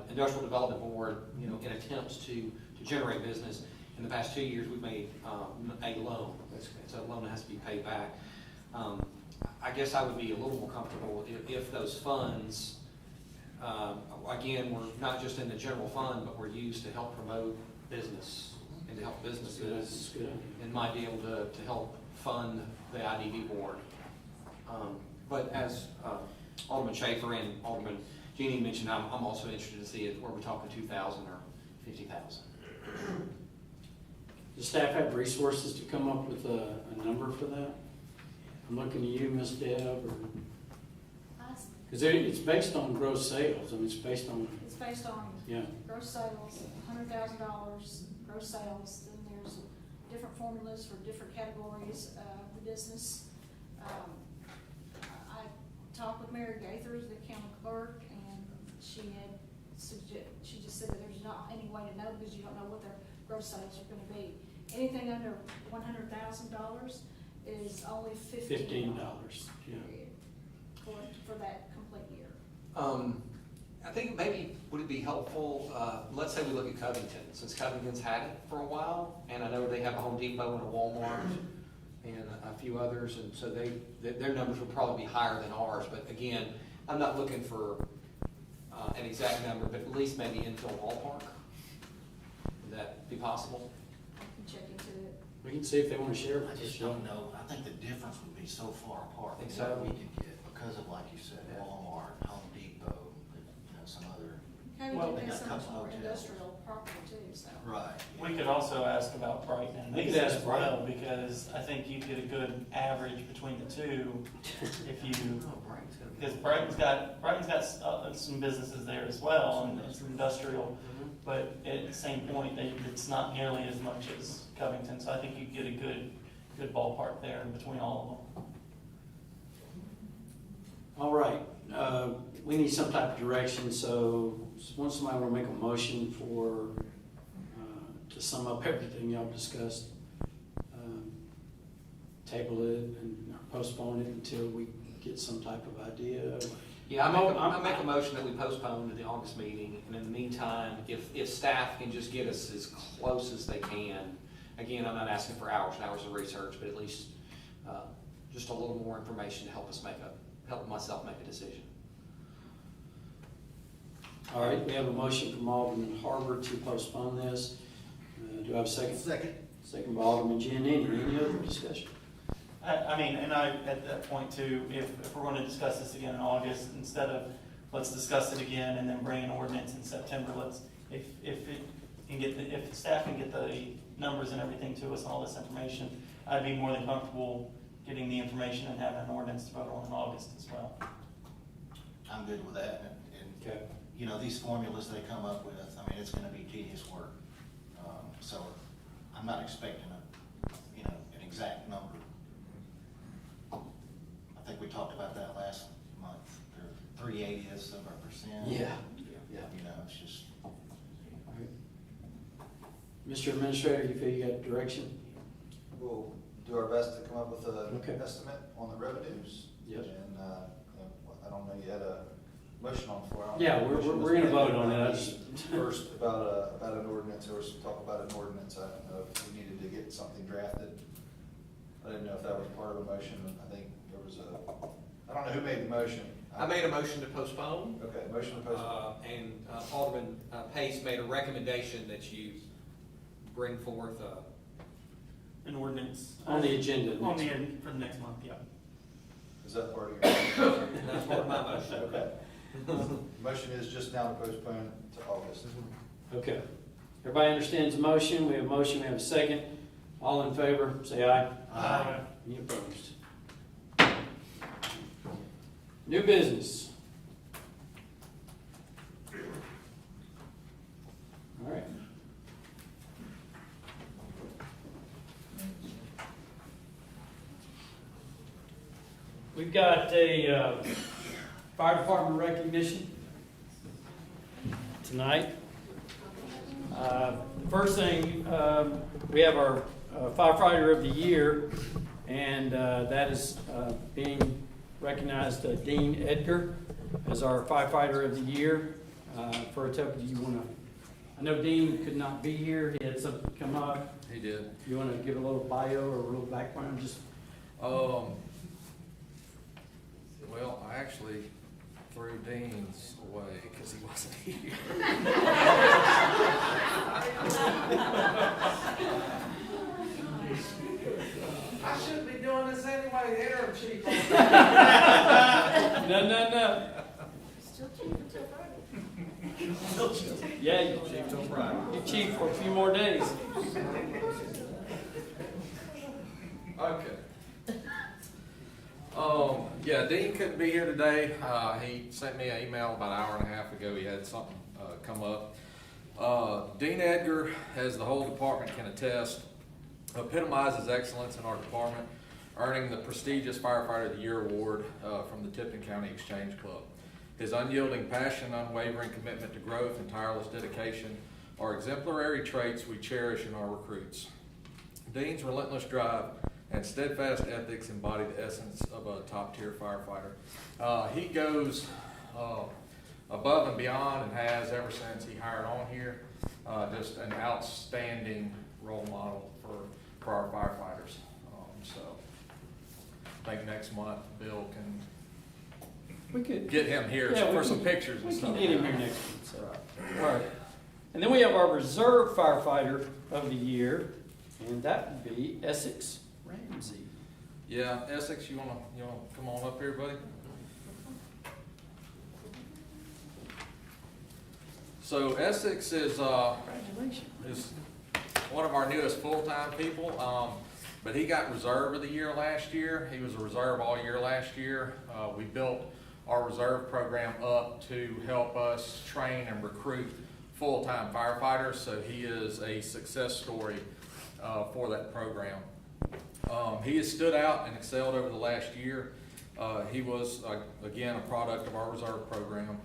Industrial Development Board, in attempts to generate business. In the past 2 years, we've made a loan. It's a loan that has to be paid back. I guess I would be a little more comfortable if those funds, again, were not just in the general fund, but were used to help promote business and to help businesses, That's good. and might be able to help fund the IDB board. But as Alderman Schaefer and Alderman Jeannie mentioned, I'm also interested to see if we're talking 2,000 or 50,000. Does staff have resources to come up with a number for that? I'm looking at you, Ms. Deb, because it's based on gross sales. I mean, it's based on, It's based on yeah. gross sales, $100,000 gross sales, then there's different formulas for different categories of the business. I talked with Mary Gaither, the county clerk, and she just said that there's not any way to know because you don't know what their gross sales are gonna be. Anything under $100,000 is only $15. Yeah. For that complete year. I think maybe would it be helpful, let's say we look at Covington, since Covington's had it for a while, and I know they have a Home Depot and a Walmart and a few others, and so their numbers would probably be higher than ours, but again, I'm not looking for an exact number, but at least maybe into a ballpark. Would that be possible? I can check into it. We can see if they want to share I with us. just don't know, I think the difference would be so far apart Think from what so? we could get, because of, like you said, Walmart, Home Depot, some other. Covington they has got so a much couple more hotels. industrial property too, so. Right. We could also ask about Brighton and We could Mason ask as well, because I think you'd get a good average between the two if you, because Brighton's got some businesses there as well, and it's industrial, but at the same point, it's not nearly as much as Covington, so I think you'd get a good ballpark there between all of them. All right, we need some type of direction, so once somebody want to make a motion for, to sum up everything y'all discussed, table it and postpone it until we get some type of idea. Yeah, I make a motion that we postpone to the August meeting, and in the meantime, if staff can just get us as close as they can, again, I'm not asking for hours and hours of research, but at least just a little more information to help myself make a decision. All right, we have a motion from Alderman Harbour to postpone this. Do I have a second? Second. Second by Alderman Giannini. Any other discussion? I mean, and at that point too, if we're going to discuss this again in August, instead of let's discuss it again and then bring an ordinance in September. If the staff can get the numbers and everything to us and all this information, I'd be more than comfortable getting the information and having an ordinance to vote on in August as well. I'm good with that, and, Okay. you know, these formulas they come up with, I mean, it's gonna be tedious work. So I'm not expecting an exact number. I think we talked about that last month, they're 3/80ths of a percent. Yeah. You know, it's just, All right. Mr. Administrator, you feel you got direction? We'll do our best to come up with Okay. an estimate on the revenues. Yes. And, I don't know, you had a motion on the floor. I don't Yeah, know if the we're motion was gonna made. vote on it. I just- First, about an ordinance, there was some talk about an ordinance, I don't know if we needed to get something drafted. I didn't know if that was part of a motion, I think there was I don't know who made the motion. I made a motion to postpone. Okay, motion to postpone. And Alderman Pace made a recommendation that you bring forth An ordinance. On the agenda On next the, for the next month, yeah. Is that part of your motion? that's part of my motion. Okay. Motion is just now to postpone to August. Okay. Everybody understands the motion? We have a motion, we have a second. All in favor, say aye. Aye. Any opposed? New business. All right. We've got a fire department recognition tonight. The first thing, we have our firefighter of the year, and that is being recognized Dean Edgar as our firefighter of the year for Atoka. Do you want to? I know Dean could not be here. He had something come up. He did. You want to give a little bio or a little background? Just Well, I actually threw Dean's away because he wasn't here. I shouldn't be doing this anyway, the interim chief. No. Still cheap until Friday. Yeah, you chief for a few more days. Okay. Yeah, Dean couldn't be here today. He sent me an email about an hour and a half ago. He had something come up. Dean Edgar, as the whole department can attest, epitomizes excellence in our department, earning the prestigious Firefighter of the Year award from the Tipton County Exchange Club. His unyielding passion, unwavering commitment to growth, and tireless dedication are exemplary traits we cherish in our recruits. Dean's relentless drive and steadfast ethics embody the essence of a top-tier firefighter. He goes above and beyond and has ever since he hired on here. Just an outstanding role model for our firefighters. So I think next month Bill can We could get him here for some pictures and We stuff. can get him here next week. So. All right. And then we have our reserve firefighter of the year, and that would be Essex Ramsey. Yeah, Essex, you wanna come on up here, buddy? So Essex is Congratulations. one of our newest full-time people, but he got reserve of the year last year. He was a reserve all year last year. We built our reserve program up to help us train and recruit full-time firefighters, so he is a success story for that program. He has stood out and excelled over the last year. He was, again, a product of our reserve program.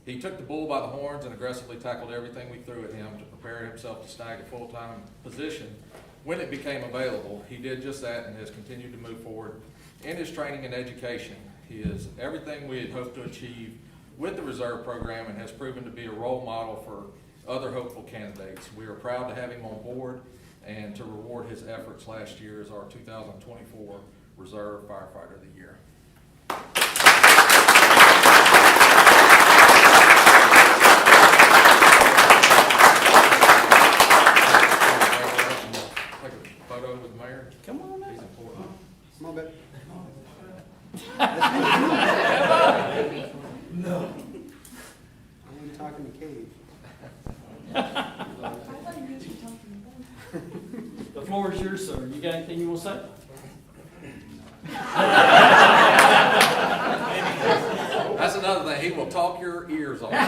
He took the bull by the horns and aggressively tackled everything we threw at him to prepare himself to snag a full-time position when it became available. He did just that and has continued to move forward in his training and education. He is everything we had hoped to achieve with the reserve program and has proven to be a role model for other hopeful candidates. We are proud to have him on board and to reward his efforts last year as our 2024 Reserve Firefighter of the Year. Take a photo with the mayor. Come on up. He's important. Come on, babe. I'm talking to Katie. The floor is yours, sir. You got anything you want to say? That's another thing, he will talk your ears off. All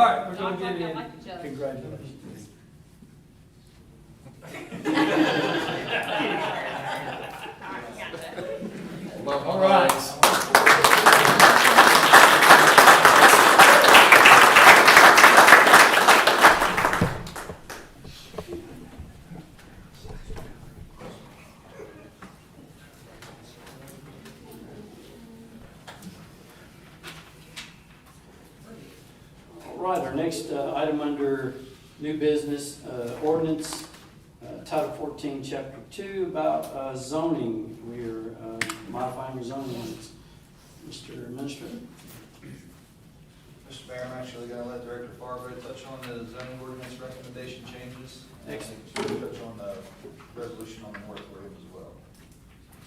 right, we're gonna give him congratulations. Love All my right. boys. All right, our next item under new business, ordinance, Title 14, Chapter 2, about zoning. We're modifying the zoning ordinance. Mr. Administrator? Mr. Mayor, I'm actually gonna let Director Fargo touch on the zoning ordinance recommendation changes. Excellent. Touch on the resolution on the moratorium as well.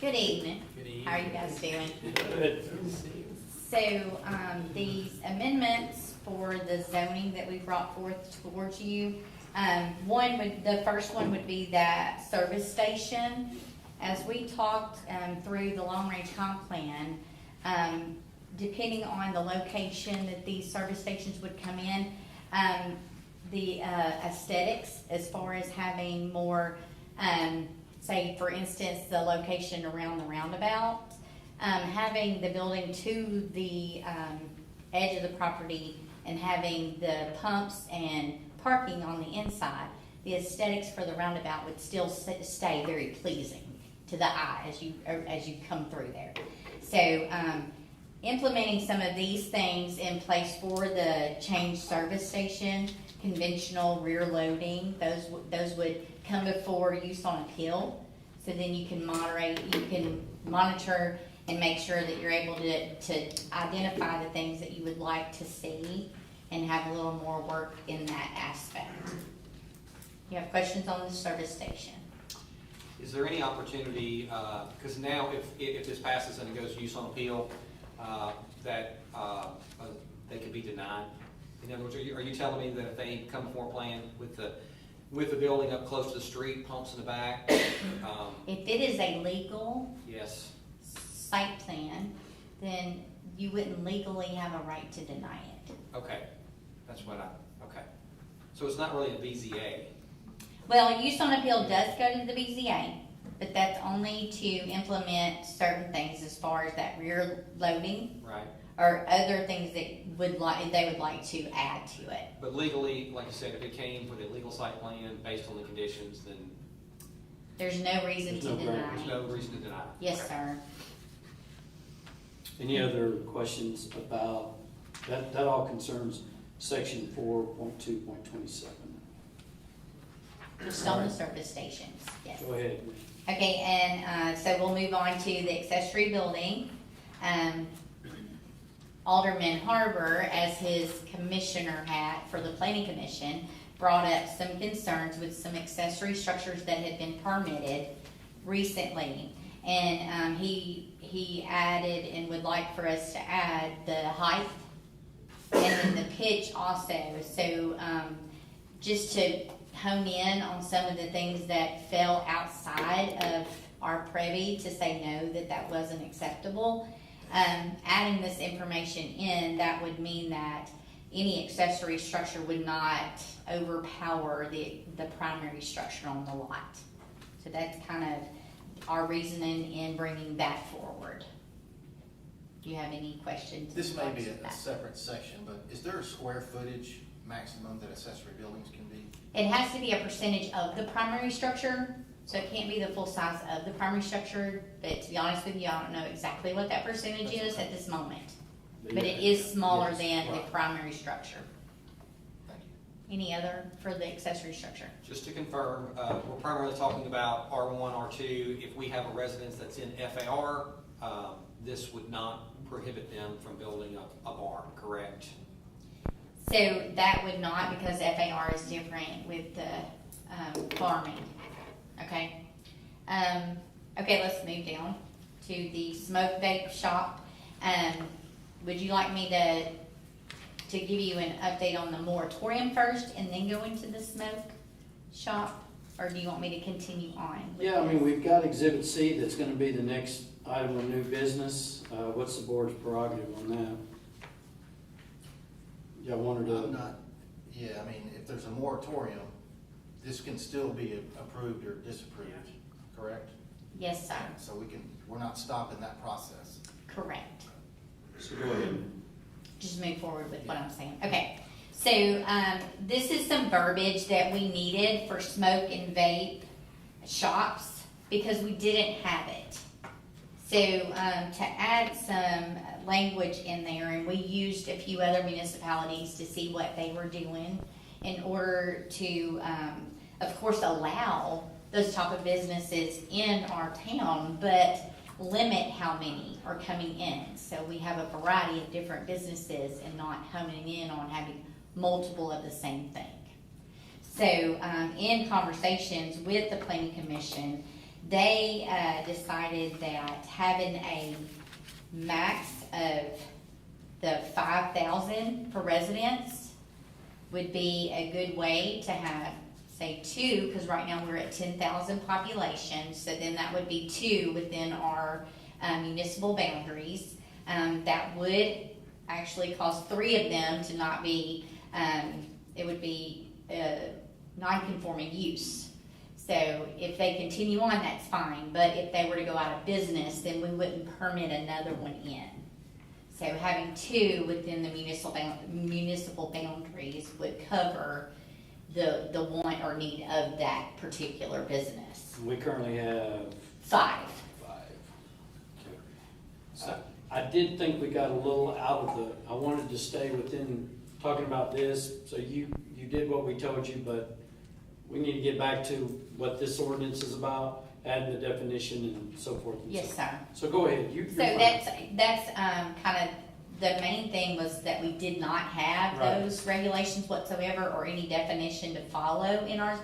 Good evening. How are you guys doing? Good. So, these amendments for the zoning that we brought forth towards you, the first one would be that service station. As we talked, through the long-range comp plan, depending on the location that these service stations would come in, the aesthetics, as far as having more, say, for instance, the location around the roundabout, having the building to the edge of the property and having the pumps and parking on the inside, the aesthetics for the roundabout would still stay very pleasing to the eye as you come through there. So implementing some of these things in place for the change service station, conventional rear loading, those would come before use on appeal. So then you can monitor and make sure that you're able to identify the things that you would like to see and have a little more work in that aspect. You have questions on the service station? Is there any opportunity, because now if this passes and it goes to use on appeal, that they could be denied? In other words, are you telling me that if they come before plan with the building up close to the street, pumps in the back? If it is a legal Yes. site plan, then you wouldn't legally have a right to deny it. Okay, that's what okay. So it's not really a BZA? Well, use on appeal does go to the BZA, but that's only to implement certain things as far as that rear loading. Right. Or other things that they would like to add to it. But legally, like you said, if it came with a legal site plan based on the conditions, then There's no reason to deny. there's no reason to deny. Yes, Okay. sir. Any other questions about, that all concerns section 4.2.27. Just on the service stations, yes. Go ahead. Okay, and so we'll move on to the accessory building. Alderman Harbor, as his commissioner hat for the planning commission, brought up some concerns with some accessory structures that had been permitted recently. And he added and would like for us to add the height and then the pitch also. So just to hone in on some of the things that fell outside of our privy to say no, that wasn't acceptable. Adding this information in, that would mean that any accessory structure would not overpower the primary structure on the lot. So that's kind of our reasoning in bringing that forward. Do you have any questions? This may be with a that? separate section, but is there a square footage maximum that accessory buildings can be? It has to be a percentage of the primary structure, so it can't be the full size of the primary structure, but to be honest with you, I don't know exactly what that percentage is at this moment. But it is smaller Yes, than the right. primary structure. Thank you. Any other for the accessory structure? Just to confirm, we're primarily talking about R1, R2. If we have a residence that's in FAR, this would not prohibit them from building a barn, correct? So that would not, because FAR is different with the farming, okay? Okay, let's move down to the smoke vape shop. would you like me to give you an update on the moratorium first and then go into the smoke shop? Or do you want me to continue on? with Yeah, I mean, this? we've got Exhibit C that's gonna be the next item of new business. What's the board's prerogative on that? Y'all wanted I'm to, not, yeah, I mean, if there's a moratorium, this can still be approved or disapproved, correct? Yes, sir, So we're not stopping that process. correct. so go ahead. Just move forward with what I'm saying. Okay, so this is some verbiage that we needed for smoke and vape shops because we didn't have it. So to add some language in there, and we used a few other municipalities to see what they were doing in order to, of course, allow those type of businesses in our town, but limit how many are coming in. So we have a variety of different businesses and not homing in on having multiple of the same thing. So in conversations with the Planning Commission, they decided that having a max of the 5,000 per residence would be a good way to have, say, 2, because right now we're at 10,000 population, so then that would be 2 within our municipal boundaries. That would actually cause 3 of them to not be, it would be non-conforming use. So if they continue on, that's fine, but if they were to go out of business, then we wouldn't permit another one in. So having 2 within the municipal boundaries would cover the want or need of that particular business. We currently have 5. 5. Okay. I did think we got a little out of the, I wanted to stay within talking about this, so you did what we told you, but we need to get back to what this ordinance is about, adding the definition and so forth and so Yes, on. sir. So go ahead, you're So fine. that's kind of, the main thing was that we did not have Right. those regulations whatsoever or any definition to follow in our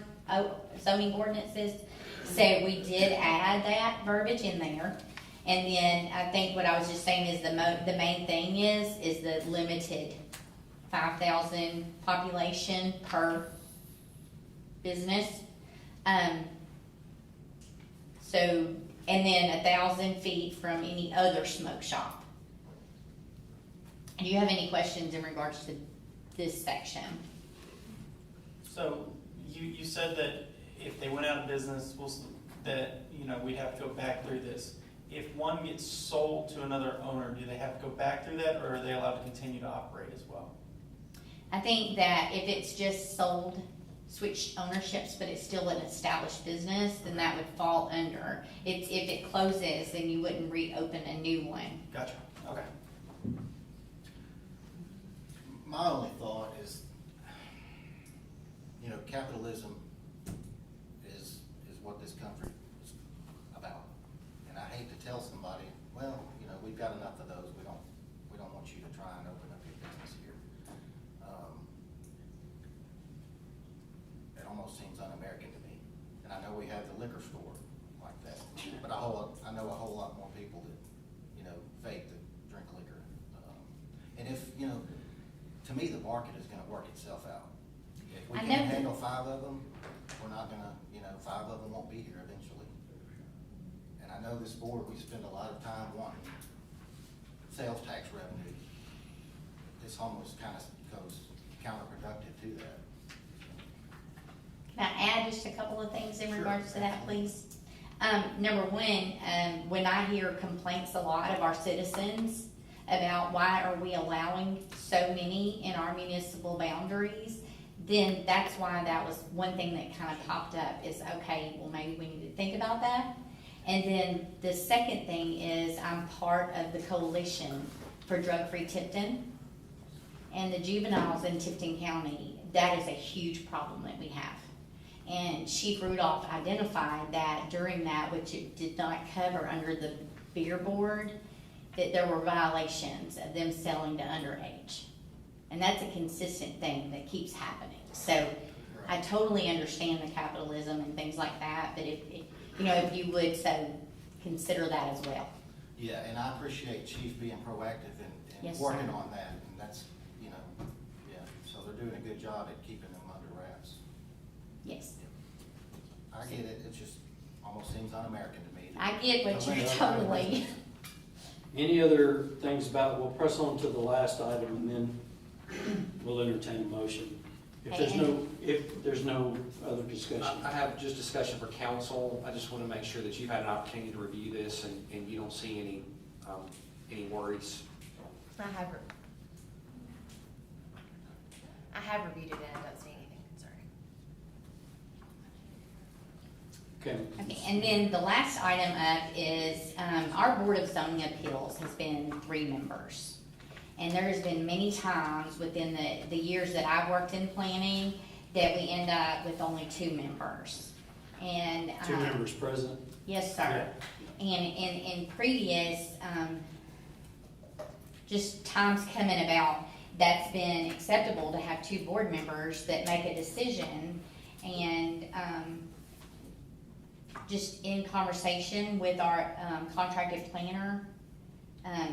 zoning ordinances. So we did add that verbiage in there. And then I think what I was just saying is the main thing is the limited 5,000 population per business. So, and then 1,000 feet from any other smoke shop. Do you have any questions in regards to this section? So you said that if they went out of business, that, we'd have to go back through this. If one gets sold to another owner, do they have to go back through that, or are they allowed to continue to operate as well? I think that if it's just sold, switched ownerships, but it's still an established business, then that would fall under. If it closes, then you wouldn't reopen a new one. Gotcha, okay. My only thought is, capitalism is what this country is about. And I hate to tell somebody, well, we've got enough of those, we don't want you to try and open up your business here. It almost seems un-American to me. And I know we have the liquor store like that, but I know a whole lot more people that, vape that drink liquor. And if, to me, the market is gonna work itself out. If we I can know- handle 5 of them, we're not gonna, 5 of them won't be here eventually. And I know this board, we spend a lot of time wanting sales tax revenue. This almost kind of goes counterproductive to that. Can I add just a couple of things in Sure. regards to that, please? Number one, when I hear complaints a lot of our citizens about why are we allowing so many in our municipal boundaries, then that's why that was one thing that kind of popped up is, okay, well, maybe we need to think about that. And then the second thing is I'm part of the Coalition for Drug-Free Tipton. And the juveniles in Tipton County, that is a huge problem that we have. And Chief Rudolph identified that during that, which it did not cover under the beer board, that there were violations of them selling to underage. And that's a consistent thing that keeps happening. So I totally understand the capitalism and things like that, but if you would, so consider that as well. Yeah, and I appreciate Chief being proactive and Yes, sir. working on that, and that's, yeah, so they're doing a good job at keeping them under wraps. Yes. I get it, it just almost seems un-American to me. I get what you're totally. Any other things about, we'll press on to the last item and then we'll entertain a motion. If there's no other discussion. I have just discussion for council. I just want to make sure that you've had an opportunity to review this and you don't see any worries. I have reviewed it and I don't see anything concerning. Okay. Okay, and then the last item up is, our Board of Zoning Appeals has been 3 members. And there's been many times within the years that I've worked in planning that we end up with only 2 members. And 2 members present? Yes, sir. And in previous, just times coming about, that's been acceptable to have 2 board members that make a decision. And just in conversation with our contracted planner,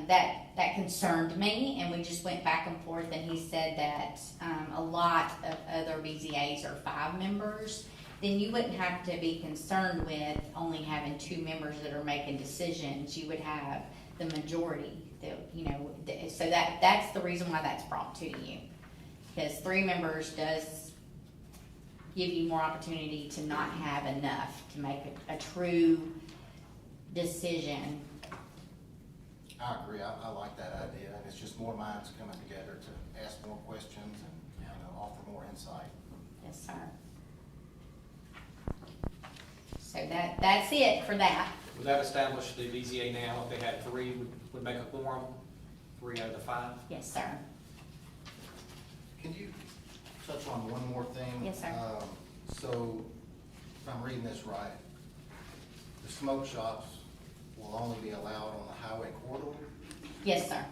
that concerned me, and we just went back and forth, and he said that a lot of other BZAs are 5 members, then you wouldn't have to be concerned with only having 2 members that are making decisions. You would have the majority, so that's the reason why that's brought to you. Because 3 members does give you more opportunity to not have enough to make a true decision. I agree, I like that idea, and it's just more minds coming together to ask more questions and, offer more insight. Yes, sir. So that's it for that. Would that establish the BZA now, if they had 3, would make a quorum, 3 out of the 5? Yes, sir. Can you touch on one more thing? Yes, sir. So, if I'm reading this right, the smoke shops will only be allowed on the highway corridor? Yes, sir.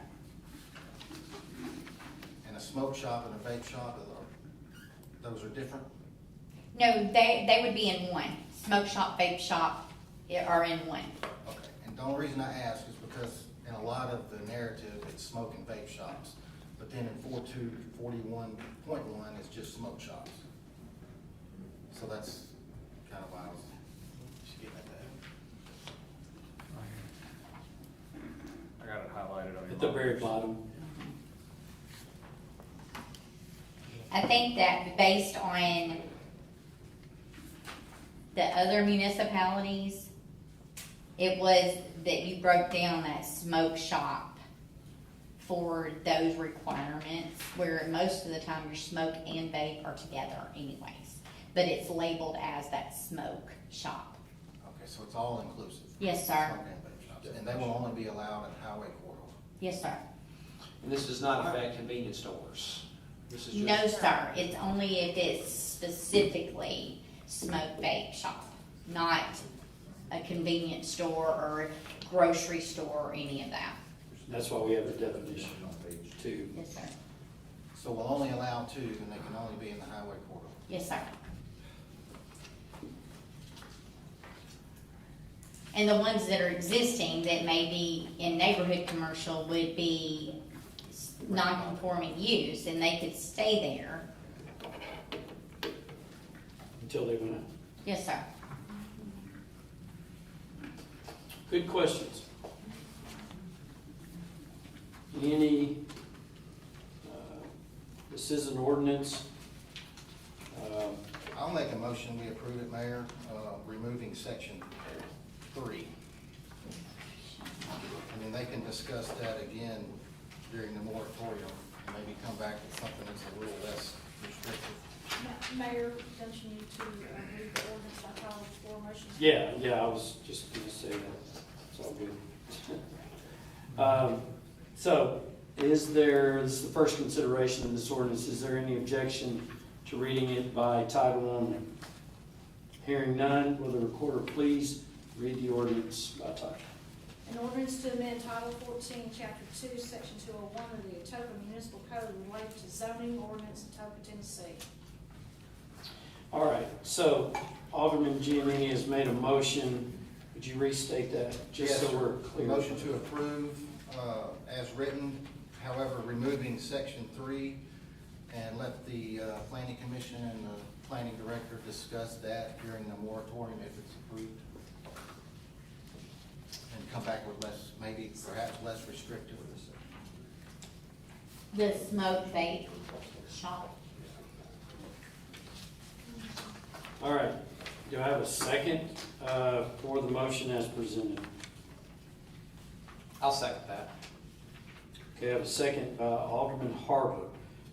And a smoke shop and a vape shop, those are different? No, they would be in one. Smoke shop, vape shop are in one. Okay, and the only reason I ask is because in a lot of the narrative, it's smoke and vape shops. But then in 4241.1, it's just smoke shops. So that's kind of why I was just getting at that. I got it highlighted on your. At the very bottom. I think that based on the other municipalities, it was that you broke down that smoke shop for those requirements, where most of the time your smoke and vape are together anyways. But it's labeled as that smoke shop. Okay, so it's all inclusive? Yes, sir. Smoke and vape shops. And they will only be allowed in highway corridor? Yes, sir. And this does not affect convenience stores? This is just. No, sir. It's only if it's specifically smoke vape shop, not a convenience store or a grocery store or any of that. That's why we have a definition on page 2. Yes, sir. So we'll only allow 2, and they can only be in the highway corridor? Yes, sir. And the ones that are existing that may be in neighborhood commercial would be non-conforming use, and they could stay there. Until they went out. Yes, sir. Good questions. Any, this is an ordinance. I'll make a motion, we approve it, Mayor, removing section 3. And then they can discuss that again during the moratorium, and maybe come back with something that's a little less restrictive. Mayor, don't you need to read the ordinance by title before motion? Yeah, I was just gonna say that. It's all good. So, this is the first consideration of this ordinance. Is there any objection to reading it by title only? Hearing none, will the recorder please read the ordinance by title? An ordinance to amend Title 14, Chapter 2, Section 201 of the Atoka Municipal Code related to zoning ordinance in Atoka, Tennessee. All right, so Alderman Giannini has made a motion Would you restate that, just Yes, so sir. we're clear? Motion to approve, as written, however, removing section 3, and let the planning commission and the planning director discuss that during the moratorium if it's approved. And come back with less, maybe perhaps less restrictive. The smoke vape shop. All right, do I have a second for the motion as presented? I'll second that. Okay, I have a second by Alderman Harper.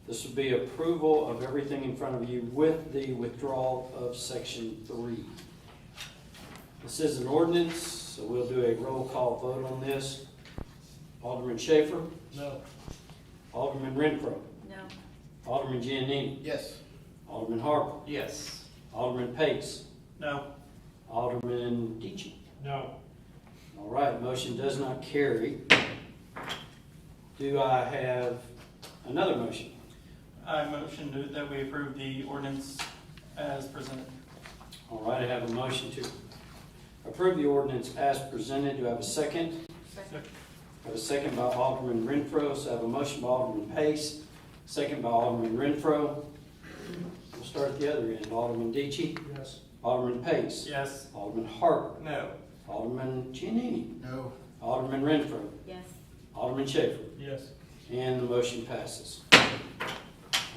This would be approval of everything in front of you with the withdrawal of section 3. This is an ordinance, so we'll do a roll call vote on this. Alderman Schaefer, No. Alderman Renfro, No. Alderman Giannini, Yes. Alderman Harper, Yes. Alderman Pace, No. Alderman Deachy. No. All right, motion does not carry. Do I have another motion? I motion that we approve the ordinance as presented. All right, I have a motion to approve the ordinance as presented. Do I have a second? Second. I have a second by Alderman Renfro, so I have a motion by Alderman Pace, second by Alderman Renfro. We'll start at the other end. Alderman Deachy, Yes. Alderman Pace, Yes. Alderman Harper, No. Alderman Giannini, No. Alderman Renfro, Yes. Alderman Schaefer, Yes. and the motion passes.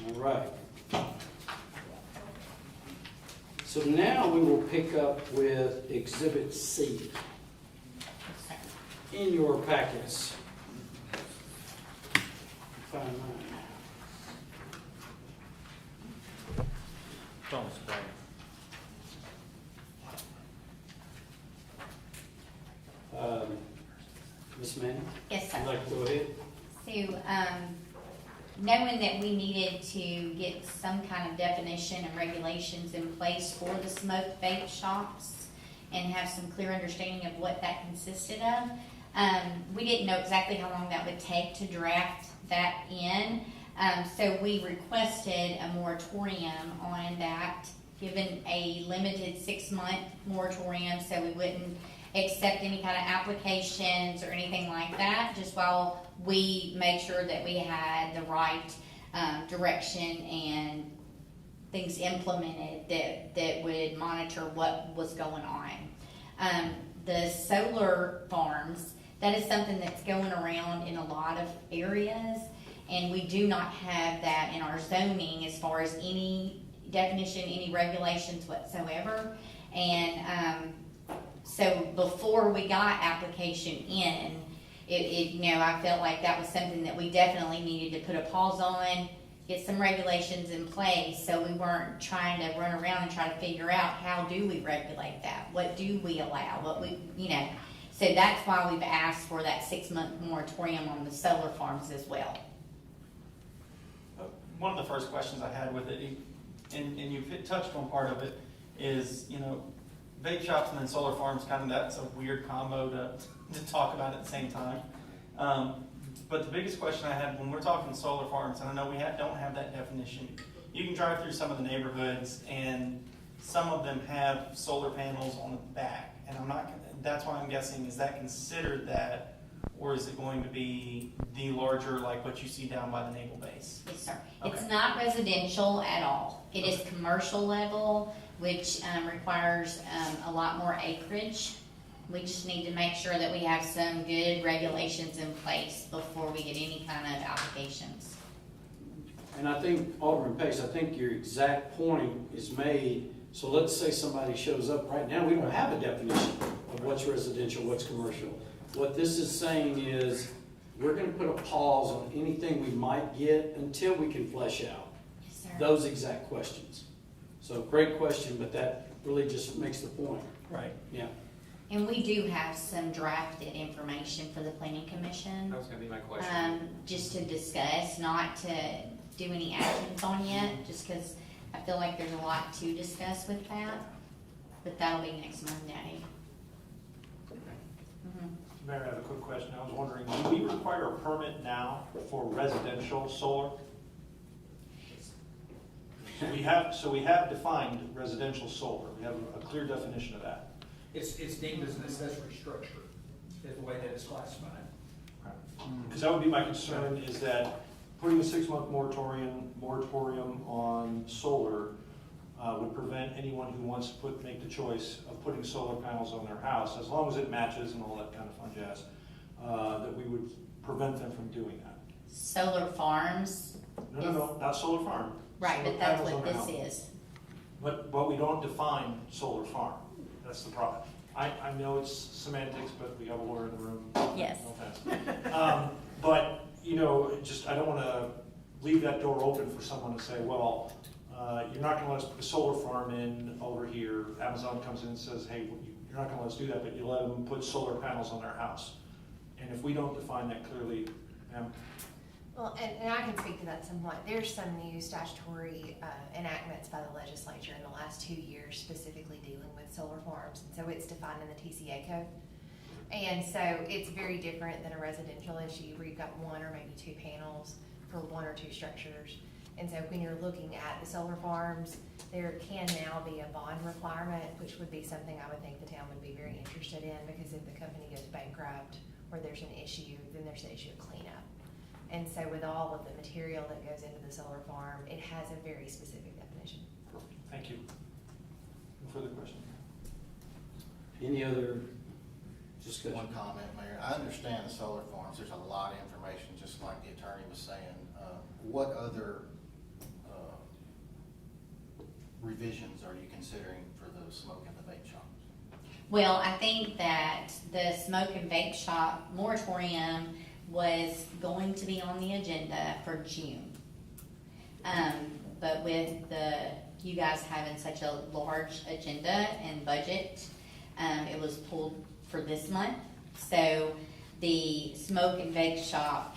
All right. So now we will pick up with Exhibit C in your packets. Find mine. Ms. Manning, Yes, sir. would you like to go ahead? So, knowing that we needed to get some kind of definition and regulations in place for the smoke vape shops and have some clear understanding of what that consisted of, we didn't know exactly how long that would take to draft that in. So we requested a moratorium on that, given a limited 6-month moratorium, so we wouldn't accept any kind of applications or anything like that, just while we make sure that we had the right direction and things implemented that would monitor what was going on. The solar farms, that is something that's going around in a lot of areas, and we do not have that in our zoning as far as any definition, any regulations whatsoever. And so before we got application in, I felt like that was something that we definitely needed to put a pause on, get some regulations in place, so we weren't trying to run around and try to figure out how do we regulate that, what do we allow, So that's why we've asked for that 6-month moratorium on the solar farms as well. One of the first questions I had with it, and you've touched on part of it, is, vape shops and then solar farms, that's a weird combo to talk about at the same time. But the biggest question I had when we're talking solar farms, and I know we don't have that definition, you can drive through some of the neighborhoods and some of them have solar panels on the back. And that's why I'm guessing, is that considered that, or is it going to be the larger, like what you see down by the naval base? Yes, sir. Okay. It's not residential at all. It is commercial level, which requires a lot more acreage. We just need to make sure that we have some good regulations in place before we get any kind of applications. And I think, Alderman Pace, I think your exact point is made. So let's say somebody shows up right now, we don't have a definition of what's residential, what's commercial. What this is saying is, we're gonna put a pause on anything we might get until we can flesh out Yes, sir. those exact questions. So great question, but that really just makes the point. Right. Yeah. And we do have some drafted information for the planning commission, That was gonna be my question. just to discuss, not to do any actions on yet, just because I feel like there's a lot to discuss with that. But that'll be next Monday. Mayor, I have a quick question. I was wondering, do we require a permit now for residential solar? So we have defined residential solar. We have a clear definition of that. It's deemed as an accessory structure, is the way that it's classified. Because that would be my concern, is that putting a 6-month moratorium on solar would prevent anyone who wants to make the choice of putting solar panels on their house, as long as it matches and all that kind of fun jazz, that we would prevent them from doing that. Solar farms. No, not solar farm. Right, Solar but that's panels what on the this house. is. But we don't define solar farm. That's the problem. I know it's semantics, but we have a lawyer in the room. Yes. No offense. But, you know, just, I don't want to leave that door open for someone to say, well, you're not going to let us put a solar farm in over here. Amazon comes in and says, hey, you're not going to let us do that, but you let them put solar panels on their house. And if we don't define that clearly, Well, and I can speak to that somewhat. There's some new statutory enactments by the legislature in the last 2 years specifically dealing with solar farms. And so it's defined in the TCA code. And so it's very different than a residential issue where you've got 1 or maybe 2 panels for 1 or 2 structures. And so when you're looking at the solar farms, there can now be a bond requirement, which would be something I would think the town would be very interested in, because if the company goes bankrupt or there's an issue, then there's the issue of cleanup. And so with all of the material that goes into the solar farm, it has a very specific definition. perfect. Thank you. No further questions? Any other discussion? One comment, Mayor. I understand the solar farms. There's a lot of information, just like the attorney was saying. What other revisions are you considering for the smoke and the vape shops? Well, I think that the smoke and vape shop moratorium was going to be on the agenda for June. But with you guys having such a large agenda and budget, it was pulled for this month. So the smoke and vape shop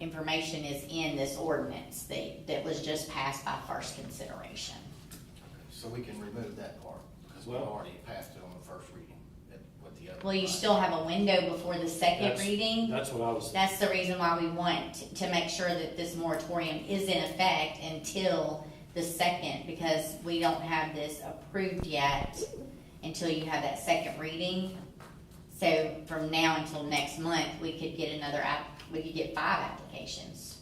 information is in this ordinance that was just passed by first consideration. So we can remove that part, because we already passed it on the first reading with the other. Well, you still have a window before the second reading. That's what I was. That's the reason why we want to make sure that this moratorium is in effect until the second, because we don't have this approved yet until you have that second reading. So from now until next month, we could get we could get 5 applications.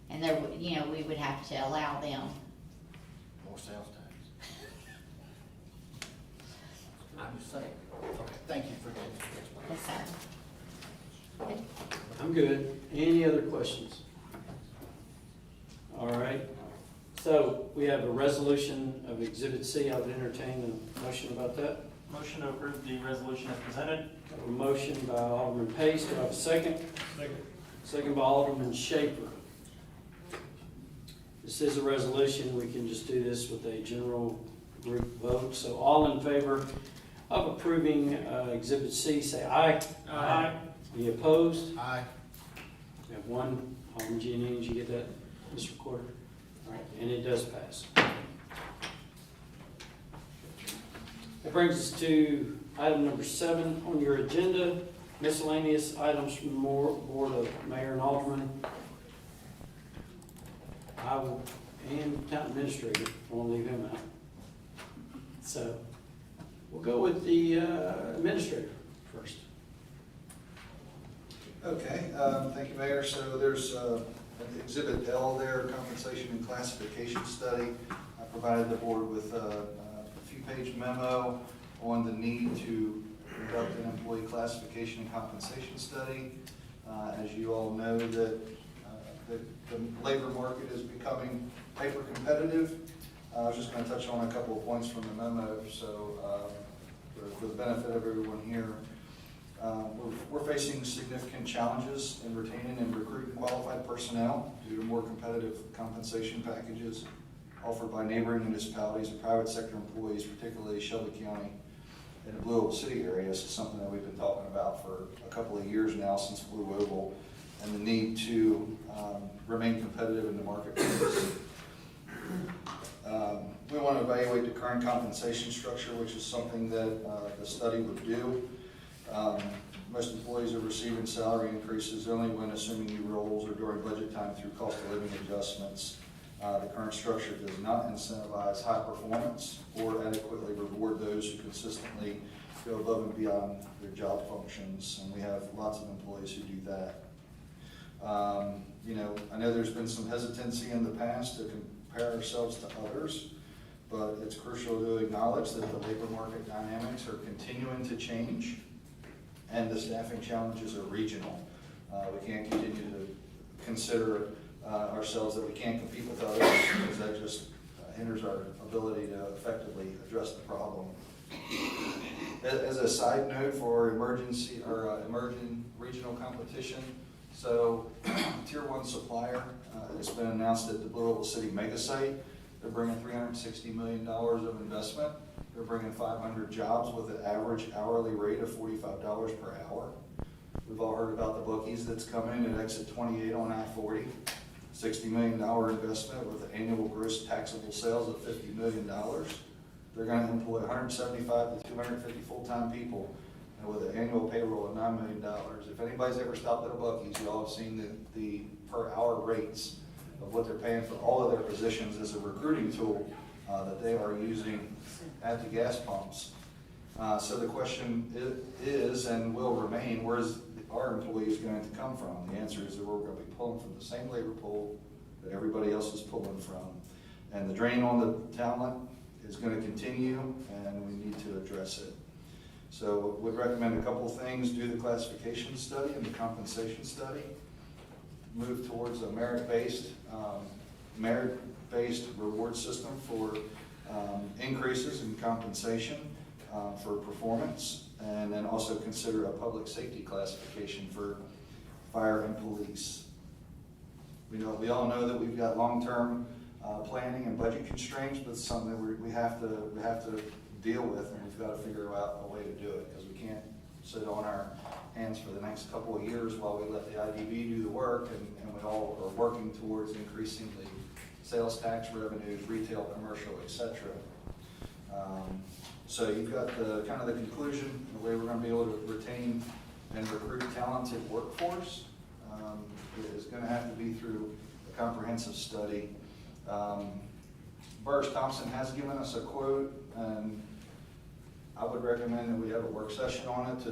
And there, we would have to allow them. More sales tax. I'm just saying. Okay, thank you for that. Yes, sir. I'm good. Any other questions? All right. So we have a resolution of Exhibit C. I would entertain a motion about that. Motion to approve the resolution as presented. Got a motion by Alderman Pace. Do I have a second? Second. Second by Alderman Schaper. This is a resolution. We can just do this with a general group vote. So all in favor of approving Exhibit C, say aye. Aye. Any opposed? Aye. We have one. Alderman Giannini, did you get that, Mr. Recorder? All right, and it does pass. That brings us to item number 7 on your agenda, miscellaneous items from the Board of Mayor and Alderman. I will, and Town Administrator, I won't leave him out. So, we'll go with the Administrator first. Okay, thank you, Mayor. So there's Exhibit L there, compensation and classification study. I provided the board with a few-page memo on the need to conduct an employee classification and compensation study. As you all know, that the labor market is becoming hyper-competitive. I was just going to touch on a couple of points from the memo, so for the benefit of everyone here. We're facing significant challenges in retaining and recruiting qualified personnel due to more competitive compensation packages offered by neighboring municipalities and private sector employees, particularly Shelby County and the Blue Oval City area. This is something that we've been talking about for a couple of years now, since Blue Oval, and the need to remain competitive in the marketplace. We want to evaluate the current compensation structure, which is something that the study would do. Most employees are receiving salary increases only when assuming new roles or during budget time through cost of living adjustments. The current structure does not incentivize high performance or adequately reward those who consistently go above and beyond their job functions, and we have lots of employees who do that. You know, I know there's been some hesitancy in the past to compare ourselves to others, but it's crucial to acknowledge that the labor market dynamics are continuing to change, and the staffing challenges are regional. We can't continue to consider ourselves that we can't compete with others, because that just hinders our ability to effectively address the problem. As a side note for emerging regional competition, so Tier 1 supplier, it's been announced at the Blue Oval City mega site. They're bringing $360 million of investment. They're bringing 500 jobs with an average hourly rate of $45 per hour. We've all heard about the bookies that's coming at exit 28 on I-40. $60 million investment with annual gross taxable sales of $50 million. They're going to employ 175 to 250 full-time people with an annual payroll of $9 million. If anybody's ever stopped at a Buc-ee's, you all have seen the per hour rates of what they're paying for all of their positions as a recruiting tool that they are using at the gas pumps. So the question is and will remain, where's our employees going to come from? The answer is that we're going to be pulling from the same labor pool that everybody else is pulling from. And the drain on the talent is going to continue, and we need to address it. So would recommend a couple of things: do the classification study and the compensation study, move towards a merit-based reward system for increases in compensation for performance, and then also consider a public safety classification for fire and police. We all know that we've got long-term planning and budget constraints, but it's something that we have to deal with, and we've got to figure out a way to do it, because we can't sit on our hands for the next couple of years while we let the IDB do the work, and we all are working towards increasing the sales tax revenues, retail, commercial, etc. So you've got the kind of the conclusion, the way we're going to be able to retain and recruit talented workforce is going to have to be through a comprehensive study. Burris Thompson has given us a quote, and I would recommend that we have a work session on it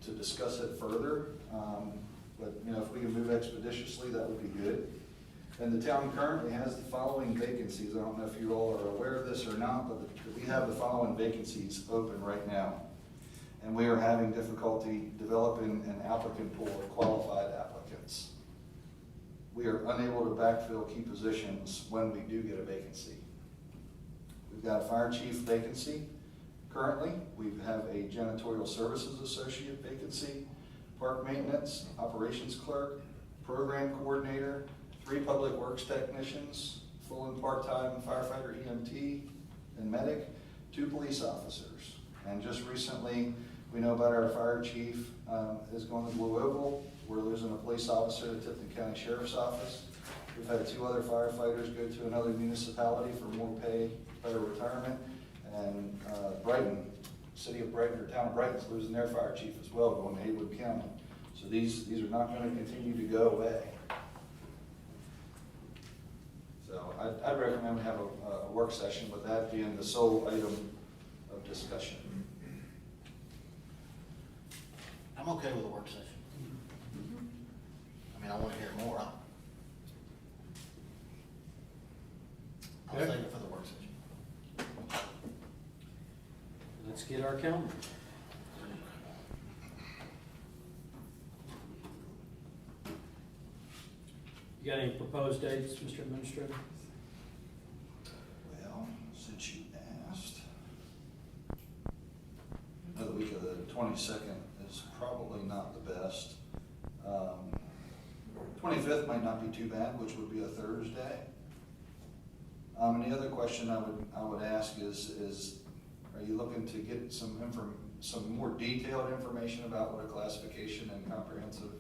to discuss it further. But if we can move expeditiously, that would be good. And the town currently has the following vacancies. I don't know if you all are aware of this or not, but we have the following vacancies open right now. And we are having difficulty developing an applicant pool of qualified applicants. We are unable to backfill key positions when we do get a vacancy. We've got a fire chief vacancy currently. We have a janitorial services associate vacancy, park maintenance, operations clerk, program coordinator, 3 public works technicians, full and part-time firefighter, EMT, and medic, 2 police officers. And just recently, we know about our fire chief is going to Blue Oval. We're losing a police officer to Tipton County Sheriff's Office. We've had 2 other firefighters go to another municipality for more pay, better retirement. And Brighton, city of Brighton, or town of Brighton's losing their fire chief as well, going to Haywood County. So these are not going to continue to go away. So I'd recommend we have a work session, with that being the sole item of discussion. I'm okay with a work session. I mean, I want to hear more. I'll save it for the work session. Let's get our calendar. You got any proposed dates, Mr. Administrator? Well, since you asked, the week of the 22nd is probably not the best. 25th might not be too bad, which would be a Thursday. And the other question I would ask is are you looking to get some more detailed information about what a classification and comprehensive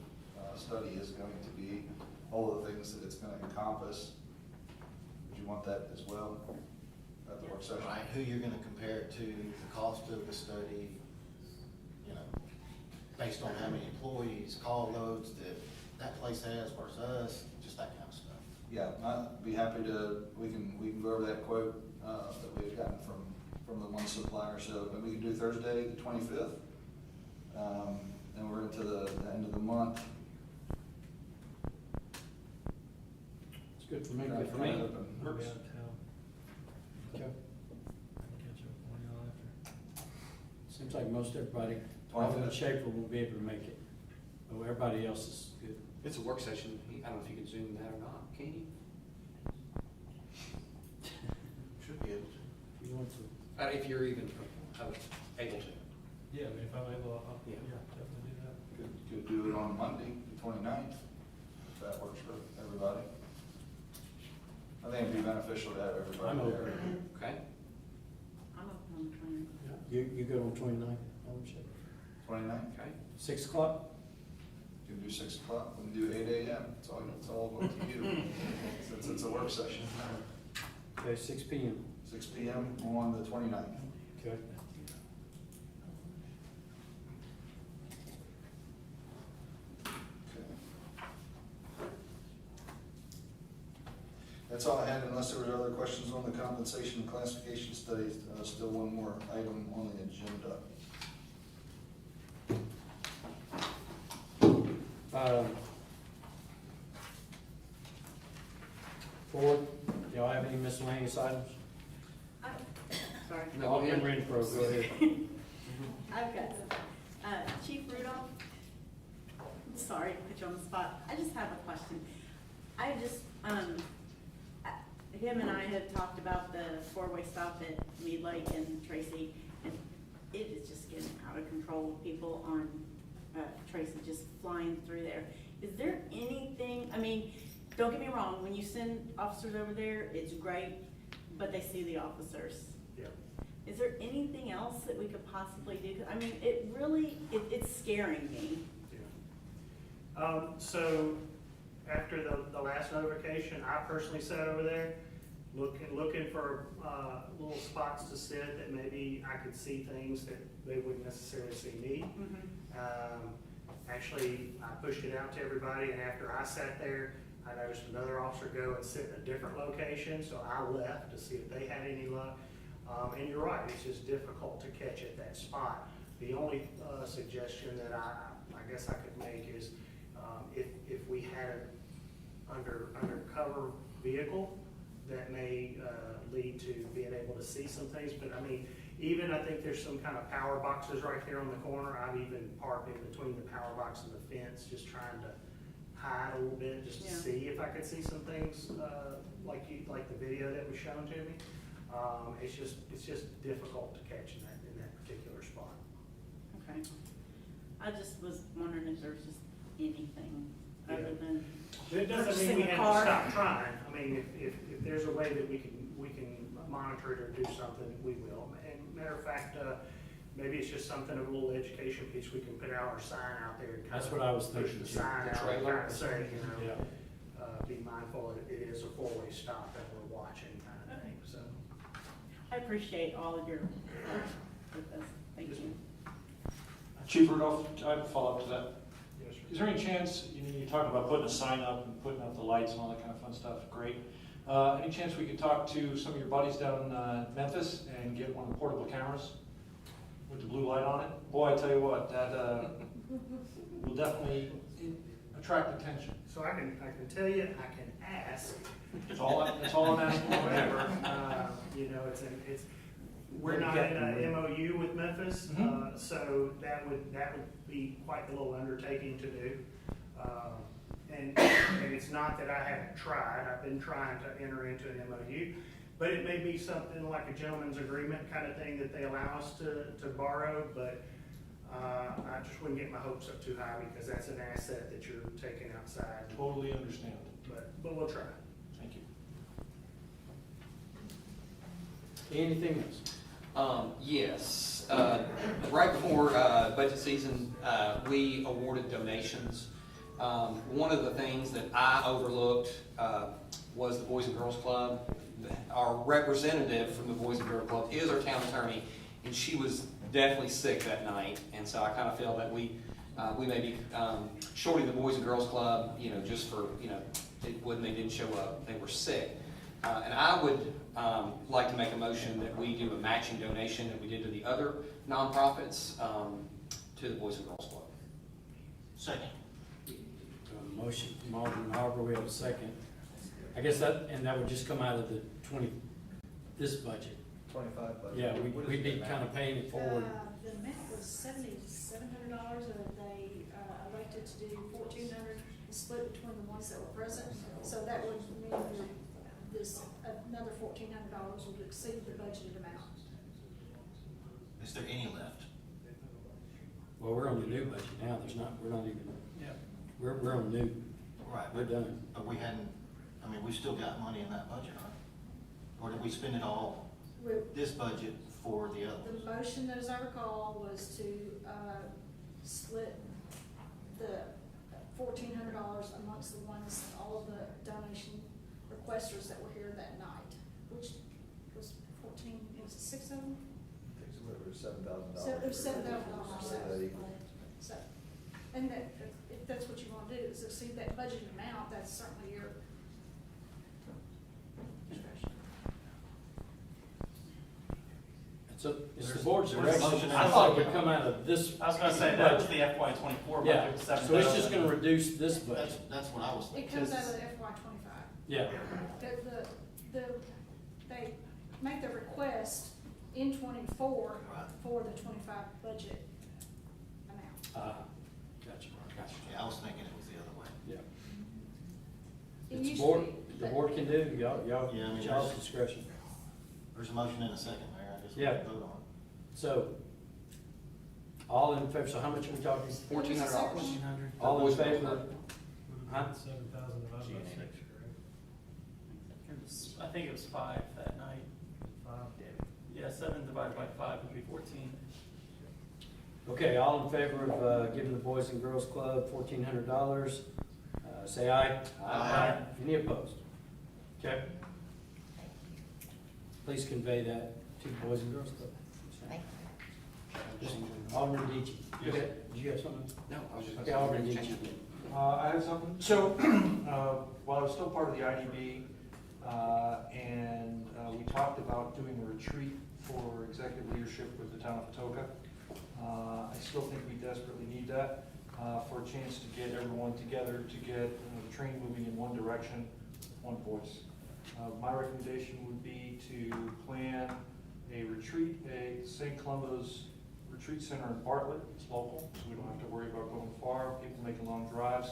study is going to be, all of the things that it's going to encompass? Would you want that as well at the work session? Right, who you're going to compare it to, the cost of the study, based on how many employees, call loads that place has versus us, just that kind of stuff. yeah, I'd be happy to, we can go over that quote, that we had gotten from the one supplier, so, and we can do Thursday, the 25th. And we're into the end of the month. It's good for me. Good for me. Open. I'll be out of town. Okay. I can catch up on y'all after. Seems like most everybody, Well, other than Schaefer, will be able to make it. But everybody else is good. It's a work session. I don't know if you can Zoom that or not. Can you? Should be able to. If you want to. If you're even able to. Yeah, I mean, if I'm able, I'll, Yeah. yeah, definitely do that. Could do it on Monday, the 29th, if that works for everybody. I think it'd be beneficial to have everybody I'm there. open. Okay. I'm open on the 20th. You go on 29th, Alderman Schaefer? 29th? Okay. 6 o'clock? You can do 6 o'clock, we can do 8 a.m., it's all up to you, since it's a work session. Okay, 6 p.m. 6 p.m. on the 29th. Okay. That's all I had, unless there were other questions on the compensation and classification studies. Still one more item on the agenda. Ford, y'all have any miscellaneous items? Sorry. No, go ahead. Alderman Renfro, go ahead. I've got some. Chief Rudolph, sorry to put you on the spot. I just have a question. I just, him and I had talked about the four-way stop at Mead Lake and Tracy, and it is just getting out of control. People on Tracy just flying through there. Is there anything, I mean, don't get me wrong, when you send officers over there, it's great, but they see the officers. Yeah. Is there anything else that we could possibly do? I mean, it really, it's scaring me. So after the last notification, I personally sat over there looking for little spots to sit that maybe I could see things that they wouldn't necessarily see me. Actually, I pushed it out to everybody, and after I sat there, I noticed another officer go and sit in a different location, so I left to see if they had any luck. And you're right, it's just difficult to catch at that spot. The only suggestion that I guess I could make is if we had an undercover vehicle, that may lead to being able to see some things. But I mean, even I think there's some kind of power boxes right here on the corner. I've even parked in between the power box and the fence, just trying to hide a little bit, just to see if I could see some things like the video that was shown to me. It's just difficult to catch in that particular spot. Okay. I just was wondering if there's just anything other than It doesn't mean we have to stop trying. I mean, if there's a way that we can monitor it or do something, we will. And matter of fact, maybe it's just something of a little education piece. We can put our sign out there. And That's what I was thinking. push the sign out and kind of say, Yeah. be mindful that it is a four-way stop that we're watching kind of thing. So. I appreciate all of your work with this. Thank you. Chief Rudolph, I have a follow-up to that. Yes, sir. Is there any chance, you talk about putting a sign up and putting up the lights and all that kind of fun stuff, great. Any chance we could talk to some of your buddies down in Memphis and get one of the portable cameras with the blue light on it? Boy, I tell you what, that will definitely attract attention. So I can tell you, I can ask. That's all I'm asking. Whatever. We're not in a MOU with Memphis, so that would be quite a little undertaking to do. And it's not that I haven't tried. I've been trying to enter into an MOU, but it may be something like a gentleman's agreement kind of thing that they allow us to borrow. But I just wouldn't get my hopes up too high, because that's an asset that you're taking outside. Totally understand. But we'll try. Thank you. Anything else? Yes. Right before budget season, we awarded donations. One of the things that I overlooked was the Boys and Girls Club. Our representative from the Boys and Girls Club is our town attorney, and she was definitely sick that night. And so I kind of feel that we may be shorting the Boys and Girls Club, just for, when they didn't show up, they were sick. And I would like to make a motion that we do a matching donation that we did to the other nonprofits to the Boys and Girls Club. Second. Motion from Alderman Harper, we have a second. I guess that would just come out of the this budget. 25 budget. Yeah, we'd be kind of paying it forward. The amount was $7,700, and they elected to do $1,400, split between the ones that were present. So that would mean another $1,400 would exceed the budgeted amount. Is there any left? Well, we're on the new budget now, we're not even, we're on new, Right. we're done. But we hadn't, I mean, we still got money in that budget, right? Or did we spend it all, this budget, for the other ones? The motion, as I recall, was to split the $1,400 amongst the ones, all of the donation requesters that were here that night, which was 14, it was 6 of them? I think it was $7,000. So it was $7,000. That equal. So, and that, if that's what you want to do, is exceed that budget amount, that's certainly your discretion. It's the board's There's a direction. motion. I thought it would come out of this. I was gonna say, that was the FY '24 Yeah, budget, $7,000. so it's just gonna reduce this budget. That's what I was It thinking. comes out of the FY '25. Yeah, They make the request in '24 Right. for the '25 budget amount. gotcha. Yeah, I was thinking it was the other way. Yeah. It It's used board, to be, the but- board can do, y'all, Yeah, I mean, y'all's there's- discretion. There's a motion and a second, Mayor, I guess we Yeah. can vote on So, all in favor, so how much are we talking? $1,400. All in favor? Huh? 7,000 divided by 6, right? I think it was 5 that night. 5? Yeah, 7 divided by 5 would be 14. Okay, all in favor of giving the Boys and Girls Club $1,400, say aye. Aye. Any opposed? Okay. Please convey that to the Boys and Girls Club. Thank Alderman Deitch. Go ahead. Did you have something? No, I was just Okay, Alderman Deitch. I have something. So, while I was still part of the IDB, and we talked about doing a retreat for executive leadership with the town of Atoka. I still think we desperately need that for a chance to get everyone together, to get the train moving in one direction, one voice. My recommendation would be to plan a retreat at St. Columba's Retreat Center in Bartlett. It's local, so we don't have to worry about going far, people making long drives.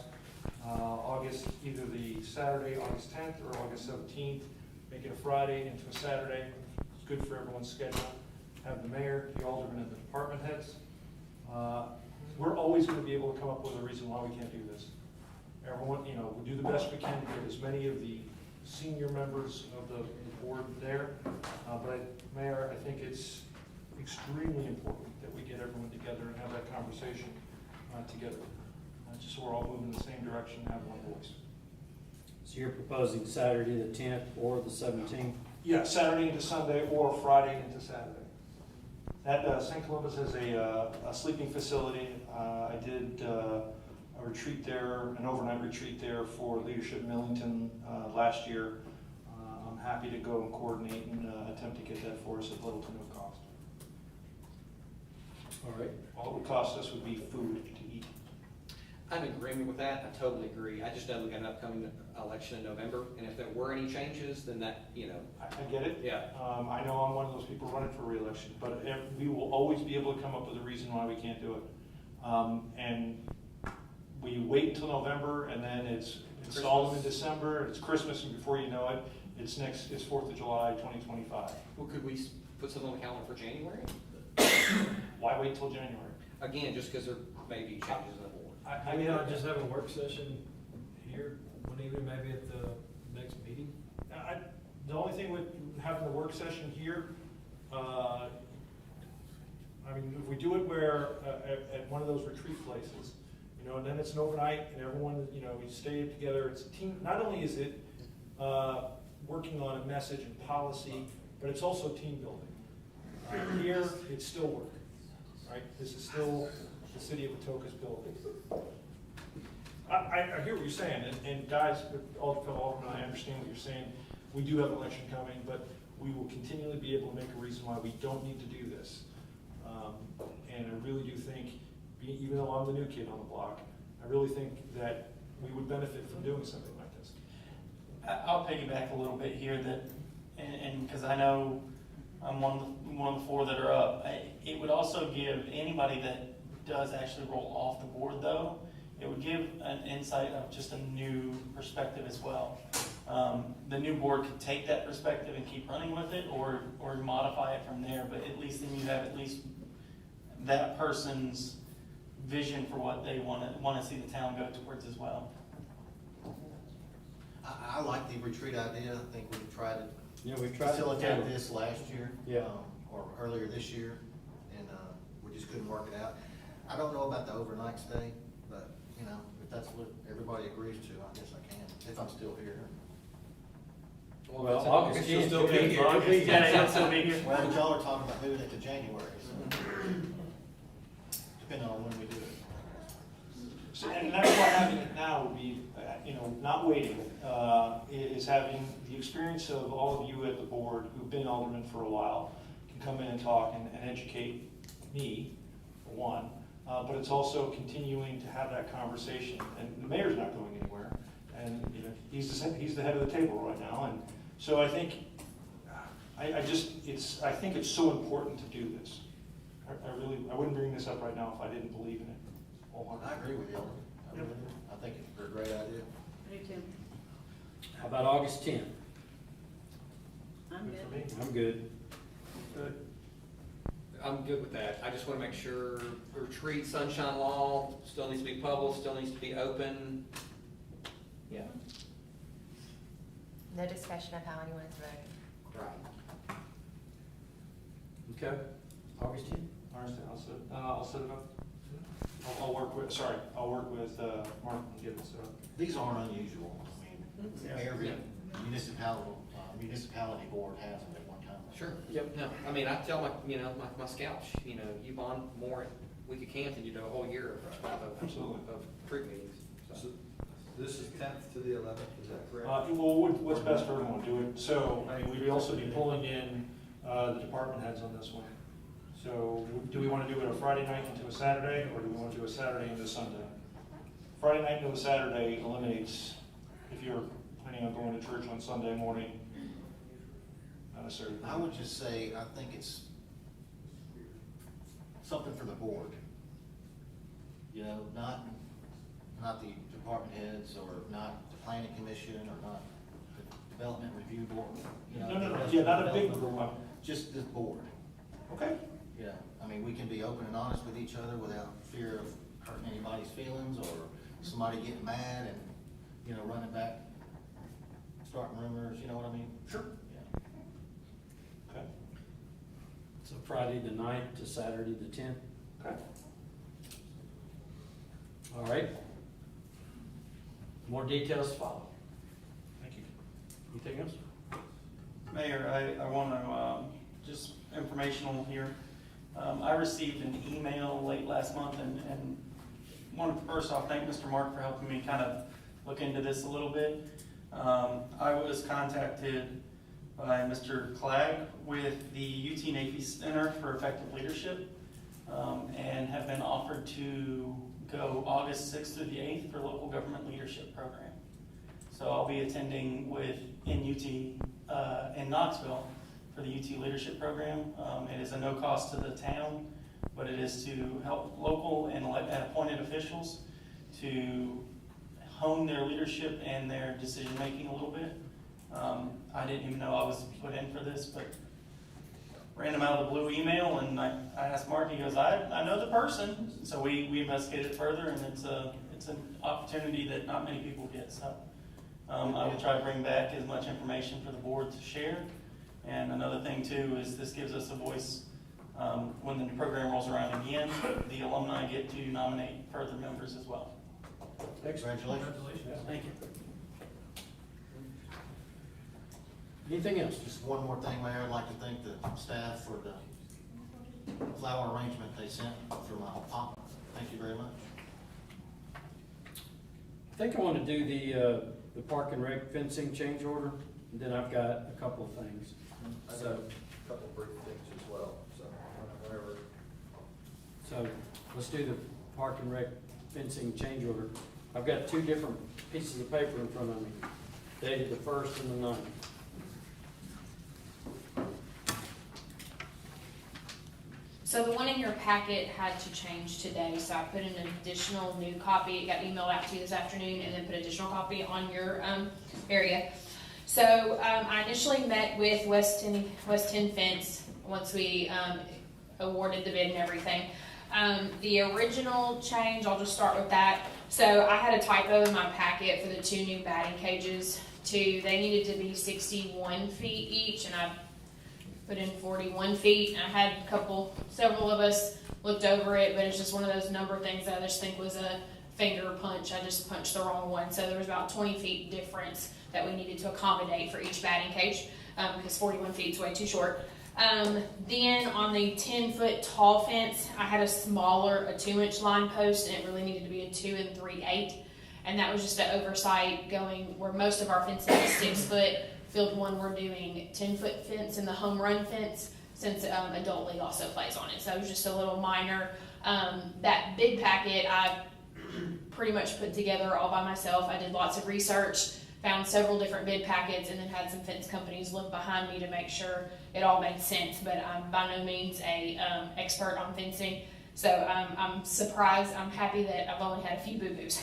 Either the Saturday, August 10th, or August 17th, make it a Friday into a Saturday. It's good for everyone's schedule. Have the mayor, the alderman, and the department heads. We're always going to be able to come up with a reason why we can't do this. Everyone, we'll do the best we can to get as many of the senior members of the board there. But Mayor, I think it's extremely important that we get everyone together and have that conversation together. Just so we're all moving in the same direction and have one voice. So you're proposing Saturday the 10th or the 17th? Yeah, Saturday into Sunday or Friday into Saturday. At St. Columba's has a sleeping facility. I did a retreat there, an overnight retreat there for Leadership Millington last year. I'm happy to go and coordinate and attempt to get that for us at little to no cost. All right. All it would cost us would be food to eat. I'm in agreement with that, I totally agree. I just know we got an upcoming election in November, and if there were any changes, then that, I get it. Yeah. I know I'm one of those people running for re-election, but we will always be able to come up with a reason why we can't do it. And we wait until November, and then it's installed in December, it's Christmas, and before you know it, it's 4th of July, 2025. Well, could we put something on the calendar for January? Why wait till January? Again, just because there may be changes in the board. Maybe not just have a work session here, one evening, maybe at the next meeting? The only thing with having the work session here, if we do it at one of those retreat places, and then it's an overnight and everyone, we stay together, it's a team. Not only is it working on a message and policy, but it's also team building. Here, it's still work, right? This is still the city of Atoka's building. I hear what you're saying, and guys, fellow Alderman, I understand what you're saying. We do have an election coming, but we will continually be able to make a reason why we don't need to do this. And I really do think, even though I'm the new kid on the block, I really think that we would benefit from doing something like this. I'll piggyback a little bit here that, and because I know I'm one of the four that are up. It would also give anybody that does actually roll off the board, though, it would give an insight of just a new perspective as well. The new board could take that perspective and keep running with it, or modify it from there. But at least then you have at least that person's vision for what they want to see the town go towards as well. I like the retreat idea. I think we've tried to We tried to facilitate this last year. Yeah. Or earlier this year, and we just couldn't work it out. I don't know about the overnight stay, but, you know, if that's what everybody agrees to, I guess I can, if I'm still here. Well, August You'll 10th. still be here. Well, but y'all are talking about moving it to January, so, depending on when we do it. So, and that's why having it now would be, not waiting, is having the experience of all of you at the board who've been aldermen for a while, can come in and talk and educate me, for one, but it's also continuing to have that conversation. And the mayor's not going anywhere, and he's the head of the table right now, and so I think, I think it's so important to do this. I wouldn't bring this up right now if I didn't believe in it. I agree with you. I really do. I think it's a great idea. I do too. How about August 10th? I'm Good for me. good. I'm good. Good. I'm good with that. I just want to make sure the retreat, sunshine law, still needs to be published, still needs to be open. Yeah. No discussion of how anyone's voting. Right. Okay. August 10th? I understand. I'll set it up. I'll work with Mark and get it set up. These aren't unusual. I mean, every municipality board has them at one time. Sure. Yep. No, I mean, I tell my scouts, you bond more at Week of Camp than you do a whole year Absolutely. of troop meetings. So. This is 10th to the 11th, is that correct? Well, what's best for everyone, do it. So, I mean, we'd also be pulling in, the department heads on this one. So, do we want to do it a Friday night into a Saturday, or do we want to do a Saturday into a Sunday? Friday night into a Saturday eliminates, if you're planning on going to church on Sunday morning, not necessarily. I would just say, I think it's something for the board. Not the department heads, or not the planning commission, or not the development review board. No, yeah, not a big group. Just the board. Okay. Yeah, I mean, we can be open and honest with each other without fear of hurting anybody's feelings, or somebody getting mad and, running back, starting rumors, you know what I mean? Sure. Yeah. Okay. So Friday the 9th to Saturday the 10th? Okay. All right. More details follow. Thank you. Anything else? Mayor, I want to, just informational here. I received an email late last month and wanted to first off thank Mr. Mark for helping me kind of look into this a little bit. I was contacted by Mr. Clegg with the UT Navy Center for Effective Leadership, and have been offered to go August 6th through the 8th for local government leadership program. So I'll be attending in UT, in Knoxville, for the UT Leadership Program. It is a no cost to the town, but it is to help local and appointed officials to hone their leadership and their decision-making a little bit. I didn't even know I was put in for this, but random out of the blue email, and I asked Mark, he goes, I know the person. So we investigated it further, and it's an opportunity that not many people get. So I will try to bring back as much information for the board to share. And another thing too is this gives us a voice when the program rolls around again. The alumni get to nominate further members as well. Congratulations. Thank you. Anything else? Just one more thing, Mayor, I'd like to thank the staff for the flower arrangement they sent for my apartment. Thank you very much. think I want to do the park and rec fencing change order, and then I've got a couple of things. I So, got a couple of brief things as well, so whatever. so let's do the park and rec fencing change order. I've got two different pieces of paper in front of me, dated the 1st and the 9th. So the one in your packet had to change today, so I put in an additional new copy. It got emailed out to you this afternoon, and then put additional copy on your area. So I initially met with West 10 Fence once we awarded the bid and everything. The original change, I'll just start with that. So I had a typo in my packet for the 2 new batting cages. They needed to be 61 feet each, and I put in 41 feet. And I had several of us looked over it, but it's just one of those number things that I just think was a finger punch. I just punched the wrong one. So there was about 20 feet difference that we needed to accommodate for each batting cage, because 41 feet is way too short. Then on the 10-foot tall fence, I had a 2-inch line post, and it really needed to be a 2 3/8. And that was just an oversight going where most of our fencing is 6 foot. Field 1, we're doing 10-foot fence and the home run fence, since Adult League also plays on it. So it was just a little minor. That bid packet I pretty much put together all by myself. I did lots of research, found several different bid packets, and then had some fence companies look behind me to make sure it all made sense. But I'm by no means a expert on fencing, so I'm surprised. I'm happy that I've only had a few boo-boos.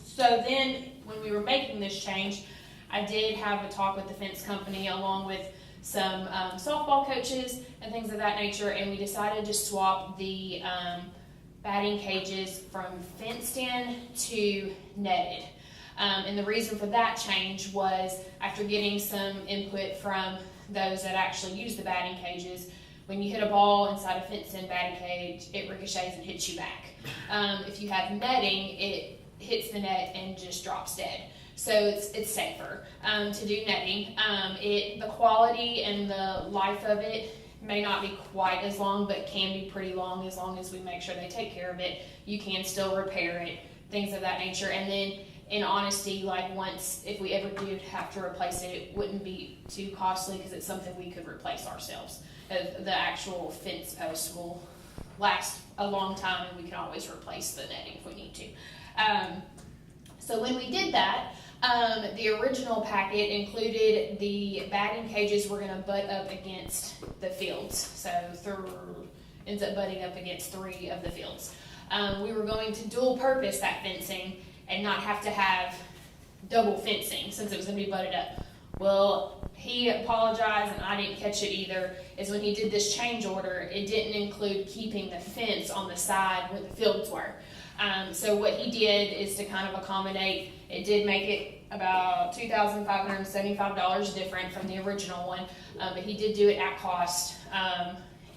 So then when we were making this change, I did have a talk with the fence company along with some softball coaches and things of that nature, and we decided to swap the batting cages from fenced in to netted. And the reason for that change was after getting some input from those that actually use the batting cages, when you hit a ball inside a fenced-in batting cage, it ricochets and hits you back. If you have netting, it hits the net and just drops dead. So it's safer to do netting. The quality and the life of it may not be quite as long, but can be pretty long as we make sure they take care of it. You can still repair it, things of that nature. And then in honesty, like if we ever do have to replace it, it wouldn't be too costly because it's something we could replace ourselves. The actual fence post will last a long time, and we can always replace the netting if we need to. So when we did that, the original packet included the batting cages were going to butt up against the fields. So ends up butting up against 3 of the fields. We were going to dual purpose that fencing and not have to have double fencing since it was going to be butted up. Well, he apologized, and I didn't catch it either, is when he did this change order, it didn't include keeping the fence on the side where the fields were. So what he did is to kind of accommodate, it did make it about $2,575 different from the original one, but he did do it at cost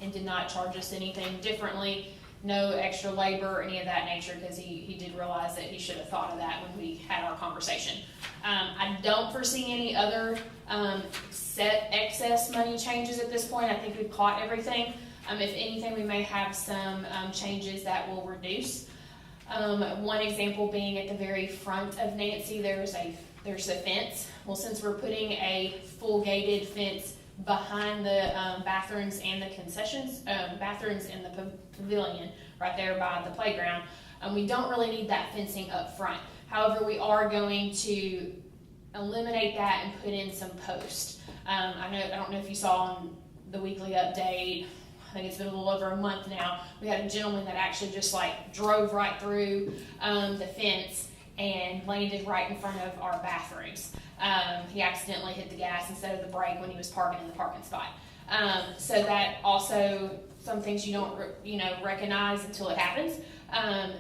and did not charge us anything differently, no extra labor or any of that nature, because he did realize that he should have thought of that when we had our conversation. I don't foresee any other set excess money changes at this point. I think we've caught everything. If anything, we may have some changes that will reduce. One example being at the very front of Nancy, there's a fence. Well, since we're putting a full gated fence behind the bathrooms and the concessions, bathrooms in the pavilion right there by the playground, we don't really need that fencing up front. However, we are going to eliminate that and put in some posts. I don't know if you saw on the weekly update, I think it's been a little over a month now, we had a gentleman that actually just drove right through the fence and landed right in front of our bathrooms. He accidentally hit the gas instead of the brake when he was parking in the parking spot. So that also, some things you don't recognize until it happens.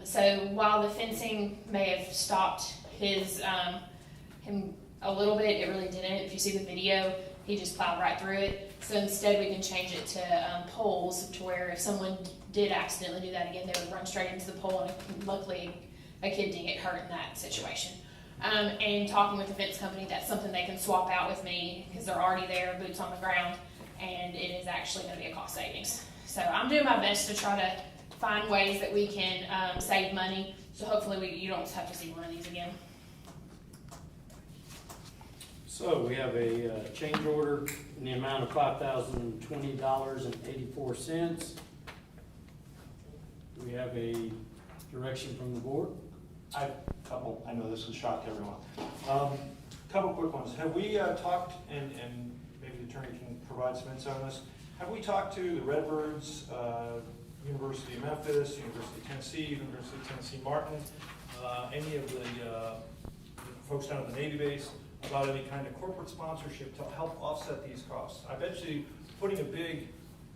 So while the fencing may have stopped him a little bit, it really didn't. If you see the video, he just plowed right through it. So instead we can change it to poles, to where if someone did accidentally do that again, they would run straight into the pole, and luckily a kid didn't get hurt in that situation. And talking with the fence company, that's something they can swap out with me because they're already there, boots on the ground, and it is actually going to be a cost savings. So I'm doing my best to try to find ways that we can save money. So hopefully you don't have to see one of these again. So we have a change order in the amount of $5,020.84. We have a direction from the board. I know this will shock everyone. Couple quick ones. Have we talked, and maybe the attorney can provide some insight on this, have we talked to the Redbirds, University of Memphis, University of Tennessee, University of Tennessee Martin, any of the folks down at the Navy base about any kind of corporate sponsorship to help offset these costs? I bet you putting a big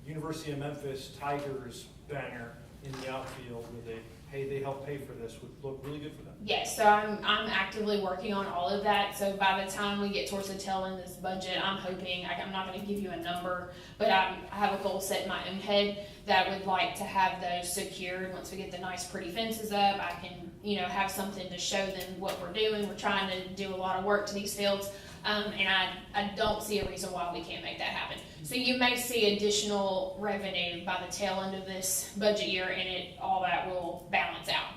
University of Memphis Tigers banner in the outfield with a, hey, they help pay for this, would look really good for them. Yes, so I'm actively working on all of that. So by the time we get towards the tail end of this budget, I'm hoping, I'm not going to give you a number, but I have a goal set in my own head that I would like to have those secured. Once we get the nice pretty fences up, I can, have something to show them what we're doing. We're trying to do a lot of work to these fields. And I don't see a reason why we can't make that happen. So you may see additional revenue by the tail end of this budget year, and all that will balance out.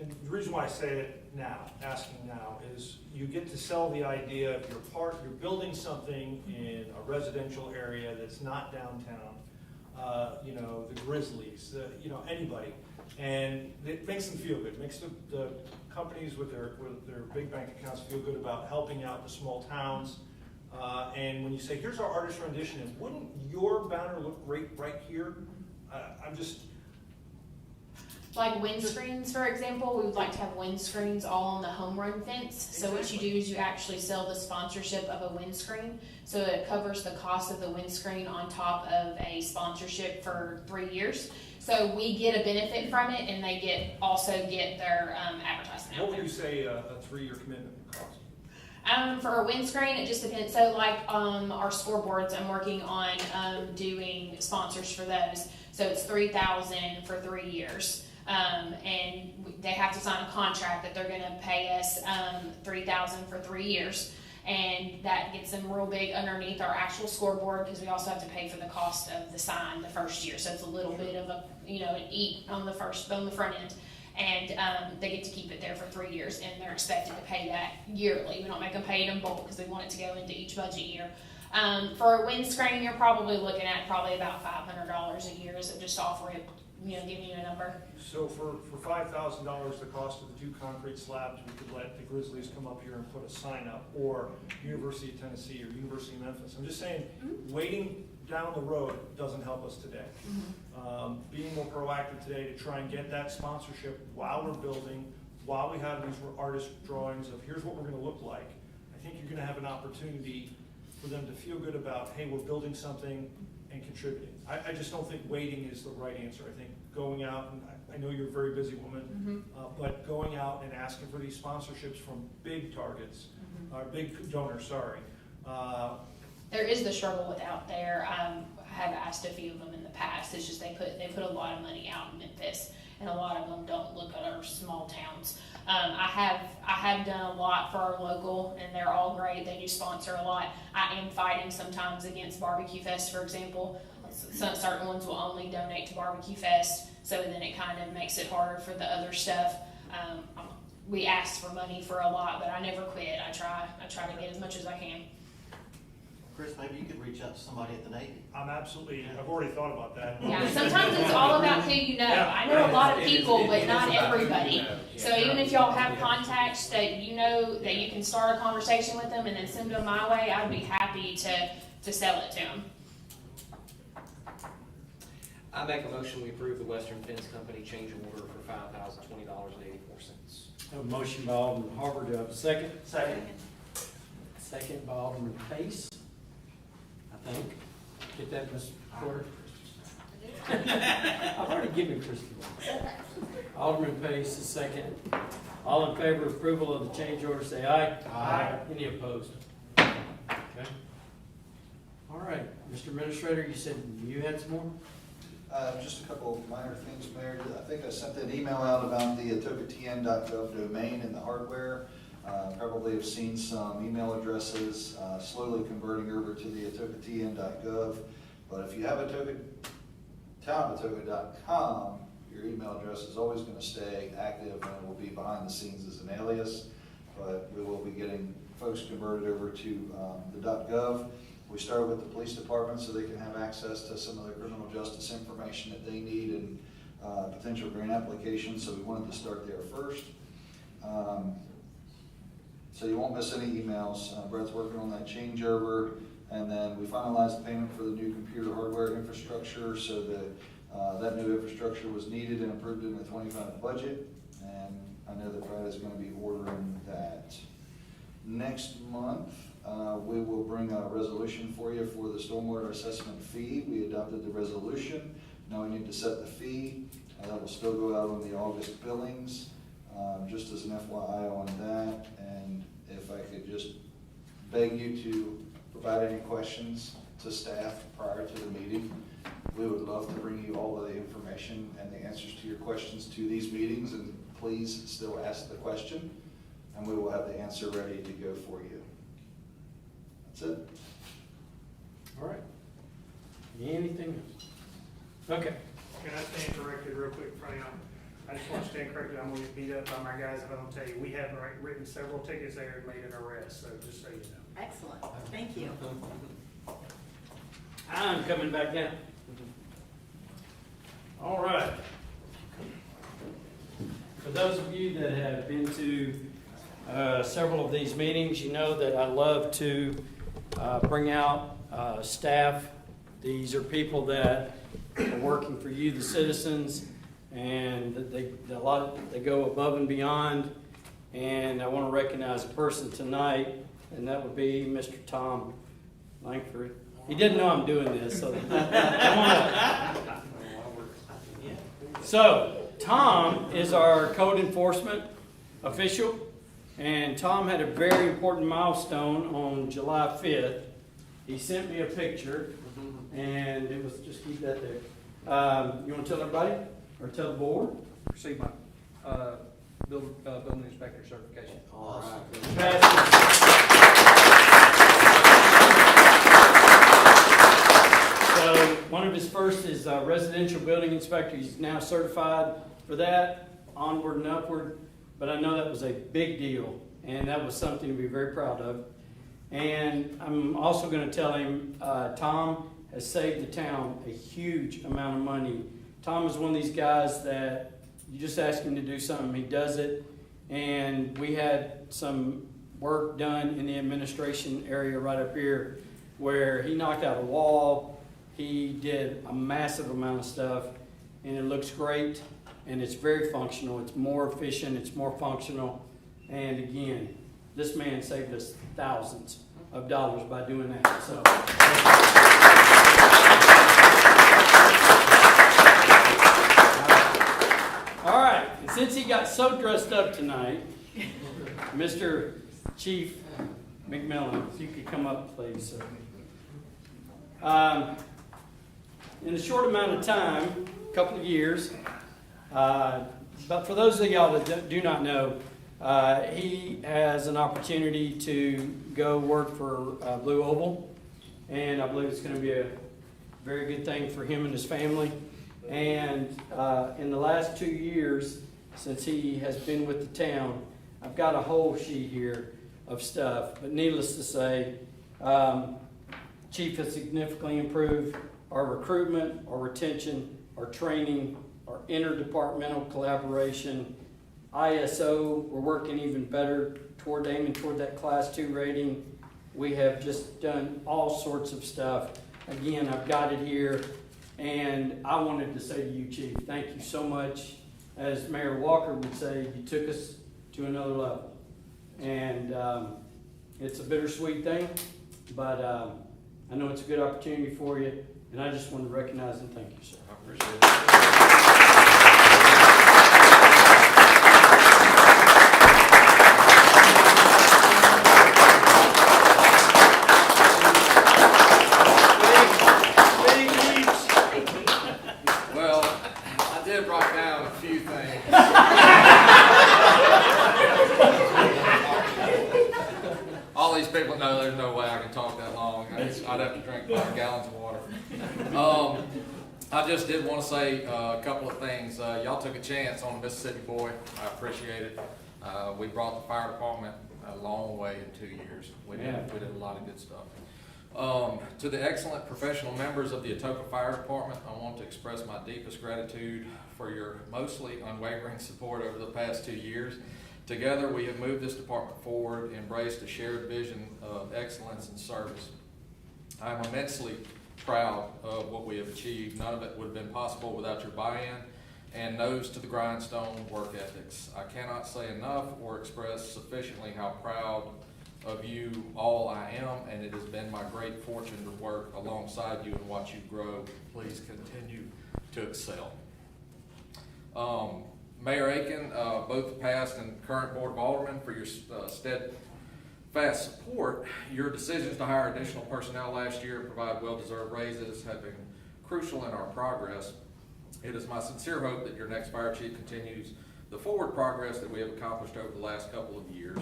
And the reason why I say it now, asking now, is you get to sell the idea of you're building something in a residential area that's not downtown, the Grizzlies, anybody. And it makes them feel good. It makes the companies with their big bank accounts feel good about helping out the small towns. And when you say, here's our artist rendition, and wouldn't your banner look great right here? I'm just... Like windscreens, for example, we would like to have windscreens all on the home run fence. So what you do is you actually sell the sponsorship of a windscreen. So it covers the cost of the windscreen on top of a sponsorship for 3 years. So we get a benefit from it, and they also get their advertisement out What there. would you say a 3-year commitment would cost? For a windscreen, it just depends. So like our scoreboards, I'm working on doing sponsors for those. So it's $3,000 for 3 years. And they have to sign a contract that they're going to pay us $3,000 for 3 years. And that gets them real big underneath our actual scoreboard, because we also have to pay for the cost of the sign the first year. So it's a little bit of an eat on the front end. And they get to keep it there for 3 years, and they're expected to pay that yearly. We don't make them pay it in bulk because we want it to go into each budget year. For a windscreen, you're probably looking at about $500 a year. So just offer it, giving you a number. So for $5,000, the cost of the 2 concrete slabs, we could let the Grizzlies come up here and put a sign up, or University of Tennessee or University of Memphis. I'm just saying, waiting down the road doesn't help us today. Being more proactive today to try and get that sponsorship while we're building, while we have these artist drawings of here's what we're going to look like, I think you're going to have an opportunity for them to feel good about, hey, we're building something and contributing. I just don't think waiting is the right answer. I think going out, and I know you're a very busy woman, but going out and asking for these sponsorships from big targets, or big donors, sorry. There is the struggle with out there. I have asked a few of them in the past. It's just they put a lot of money out in Memphis, and a lot of them don't look at our small towns. I have done a lot for our local, and they're all great. They do sponsor a lot. I am fighting sometimes against Barbecue Fest, for example. Certain ones will only donate to Barbecue Fest, so then it kind of makes it harder for the other stuff. We ask for money for a lot, but I never quit. I try to get as much as I can. Chris, maybe you could reach out to somebody at the Navy. I've already thought about that. Yeah, sometimes it's all about who you know. I know a lot of people, but not everybody. So even if y'all have contacts that you know that you can start a conversation with them and then send them my way, I'd be happy to sell it to them. I make a motion, we approve the Western Fence Company change order for $5,020.84. Have a motion by Alderman Harper. Do I have a second? Second. Second by Alderman Pace, I think. Get that, Ms. Porter? I've already given Christie one. Alderman Pace is second. All in favor of approval of the change order, say aye. Aye. Any opposed? Okay. All right, Mr. Administrator, you said you had some more? Just a couple of minor things, Mayor. I think I sent an email out about the atokatn.gov domain and the hardware. Probably have seen some email addresses slowly converting over to the atokatn.gov. But if you have townatoka.com, your email address is always gonna stay active, and it will be behind the scenes as an alias, but we will be getting folks converted over to the .gov. We started with the police department so they can have access to some of the criminal justice information that they need and potential grant applications, so we wanted to start there first. So you won't miss any emails. Brett's working on that changeover, and then we finalized the payment for the new computer hardware infrastructure, so that new infrastructure was needed and approved in the 25 budget, and I know that Brett is going to be ordering that. Next month, we will bring a resolution for you for the stormwater assessment fee. We adopted the resolution. Now we need to set the fee. That will still go out on the August billings, just as an FYI on that. And if I could just beg you to provide any questions to staff prior to the meeting. We would love to bring you all of the information and the answers to your questions to these meetings, and please still ask the question, and we will have the answer ready to go for you. That's it. All right. Anything else? Okay. Can I stand corrected real quick in front of y'all? I just want to stand corrected. I'm going to get beat up by my guys if I don't tell you. We have written several tickets there and made an arrest, so just so you know. Excellent, thank you. I'm coming back down. All right. For those of you that have been to several of these meetings, you know that I love to bring out staff. These are people that are working for you, the citizens, and they go above and beyond. And I want to recognize a person tonight, and that would be Mr. Tom Langford. He didn't know I'm doing this, so come on up. So, Tom is our code enforcement official, and Tom had a very important milestone on July 5th. He sent me a picture, and it was, just keep that there. You want to tell everybody, or tell the board? Received my building inspector certification. All right. So one of his first is residential building inspector. He's now certified for that, onward and upward. But I know that was a big deal, and that was something to be very proud of. And I'm also going to tell him Tom has saved the town a huge amount of money. Tom is one of these guys that you just ask him to do something, he does it. And we had some work done in the administration area right up here where he knocked out a wall. He did a massive amount of stuff, and it looks great, and it's very functional. It's more efficient, it's more functional. And again, this man saved us thousands of dollars by doing that. So. All right, and since he got so dressed up tonight, Mr. Chief McMillan, if you could come up, please, sir. In a short amount of time, a couple of years, but for those of y'all that do not know, he has an opportunity to go work for Blue Oval, and I believe it's going to be a very good thing for him and his family. And in the last 2 years, since he has been with the town, I've got a whole sheet here of stuff. But needless to say, Chief has significantly improved our recruitment, our retention, our training, our interdepartmental collaboration, ISO. We're working even better toward aiming toward that Class 2 rating. We have just done all sorts of stuff. Again, I've got it here. And I wanted to say to you, Chief, thank you so much. As Mayor Walker would say, you took us to another level. And it's a bittersweet thing, but I know it's a good opportunity for you. And I just want to recognize and thank you, sir. I appreciate it. Write down a few things. All these people know there's no way I can talk that long. I'd have to drink 5 gallons of water. I just did want to say a couple of things. Y'all took a chance on the Mississippi boy. I appreciate it. We brought the fire department a long way in 2 years. We did a lot of good stuff. To the excellent professional members of the Atoka Fire Department, I want to express my deepest gratitude for your mostly unwavering support over the past 2 years. Together, we have moved this department forward, embraced a shared vision of excellence and service. I am immensely proud of what we have achieved. None of it would have been possible without your buy-in and nose to the grindstone work ethics. I cannot say enough or express sufficiently how proud of you all I am, and it has been my great fortune to work alongside you and watch you grow. Please continue to excel. Mayor Aiken, both the past and current Board of Aldermen, for your steadfast support. Your decisions to hire additional personnel last year and provide well-deserved raises have been crucial in our progress. It is my sincere hope that your next fire chief continues the forward progress that we have accomplished over the last couple of years.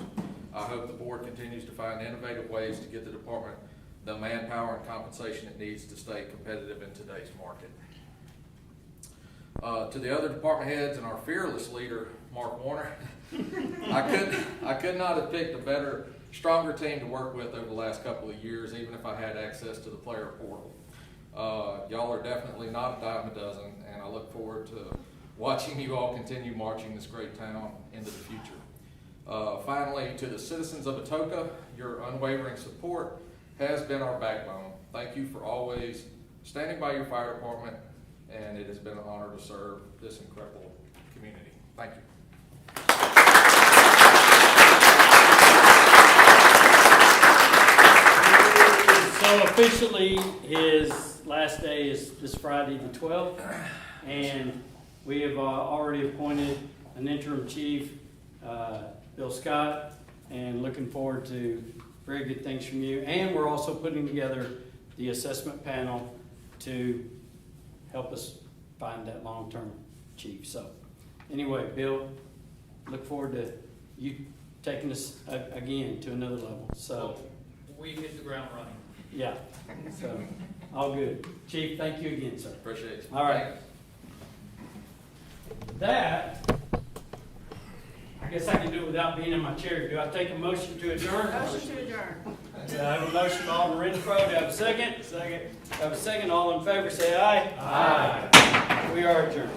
I hope the board continues to find innovative ways to get the department the manpower and compensation it needs to stay competitive in today's market. To the other department heads and our fearless leader, Mark Warner, I could not have picked a better, stronger team to work with over the last couple of years, even if I had access to the player portal. Y'all are definitely not a dime a dozen, and I look forward to watching you all continue marching this great town into the future. Finally, to the citizens of Atoka, your unwavering support has been our backbone. Thank you for always standing by your fire department, and it has been an honor to serve this incredible community. Thank you. So officially, his last day is this Friday the 12th, and we have already appointed an interim chief, Bill Scott, and looking forward to very good things from you. And we're also putting together the assessment panel to help us find that long-term chief. So anyway, Bill, look forward to you taking us again to another level. So We hit the ground running. yeah, so all good. Chief, thank you again, sir. Appreciate it. All right. That, I guess I can do it without being in my chair. Do I take a motion to adjourn? Motion to adjourn. Do I have a motion by Alderman Renfro? Do I have a second? Second. Do I have a second? All in favor say aye. Aye. We are adjourned.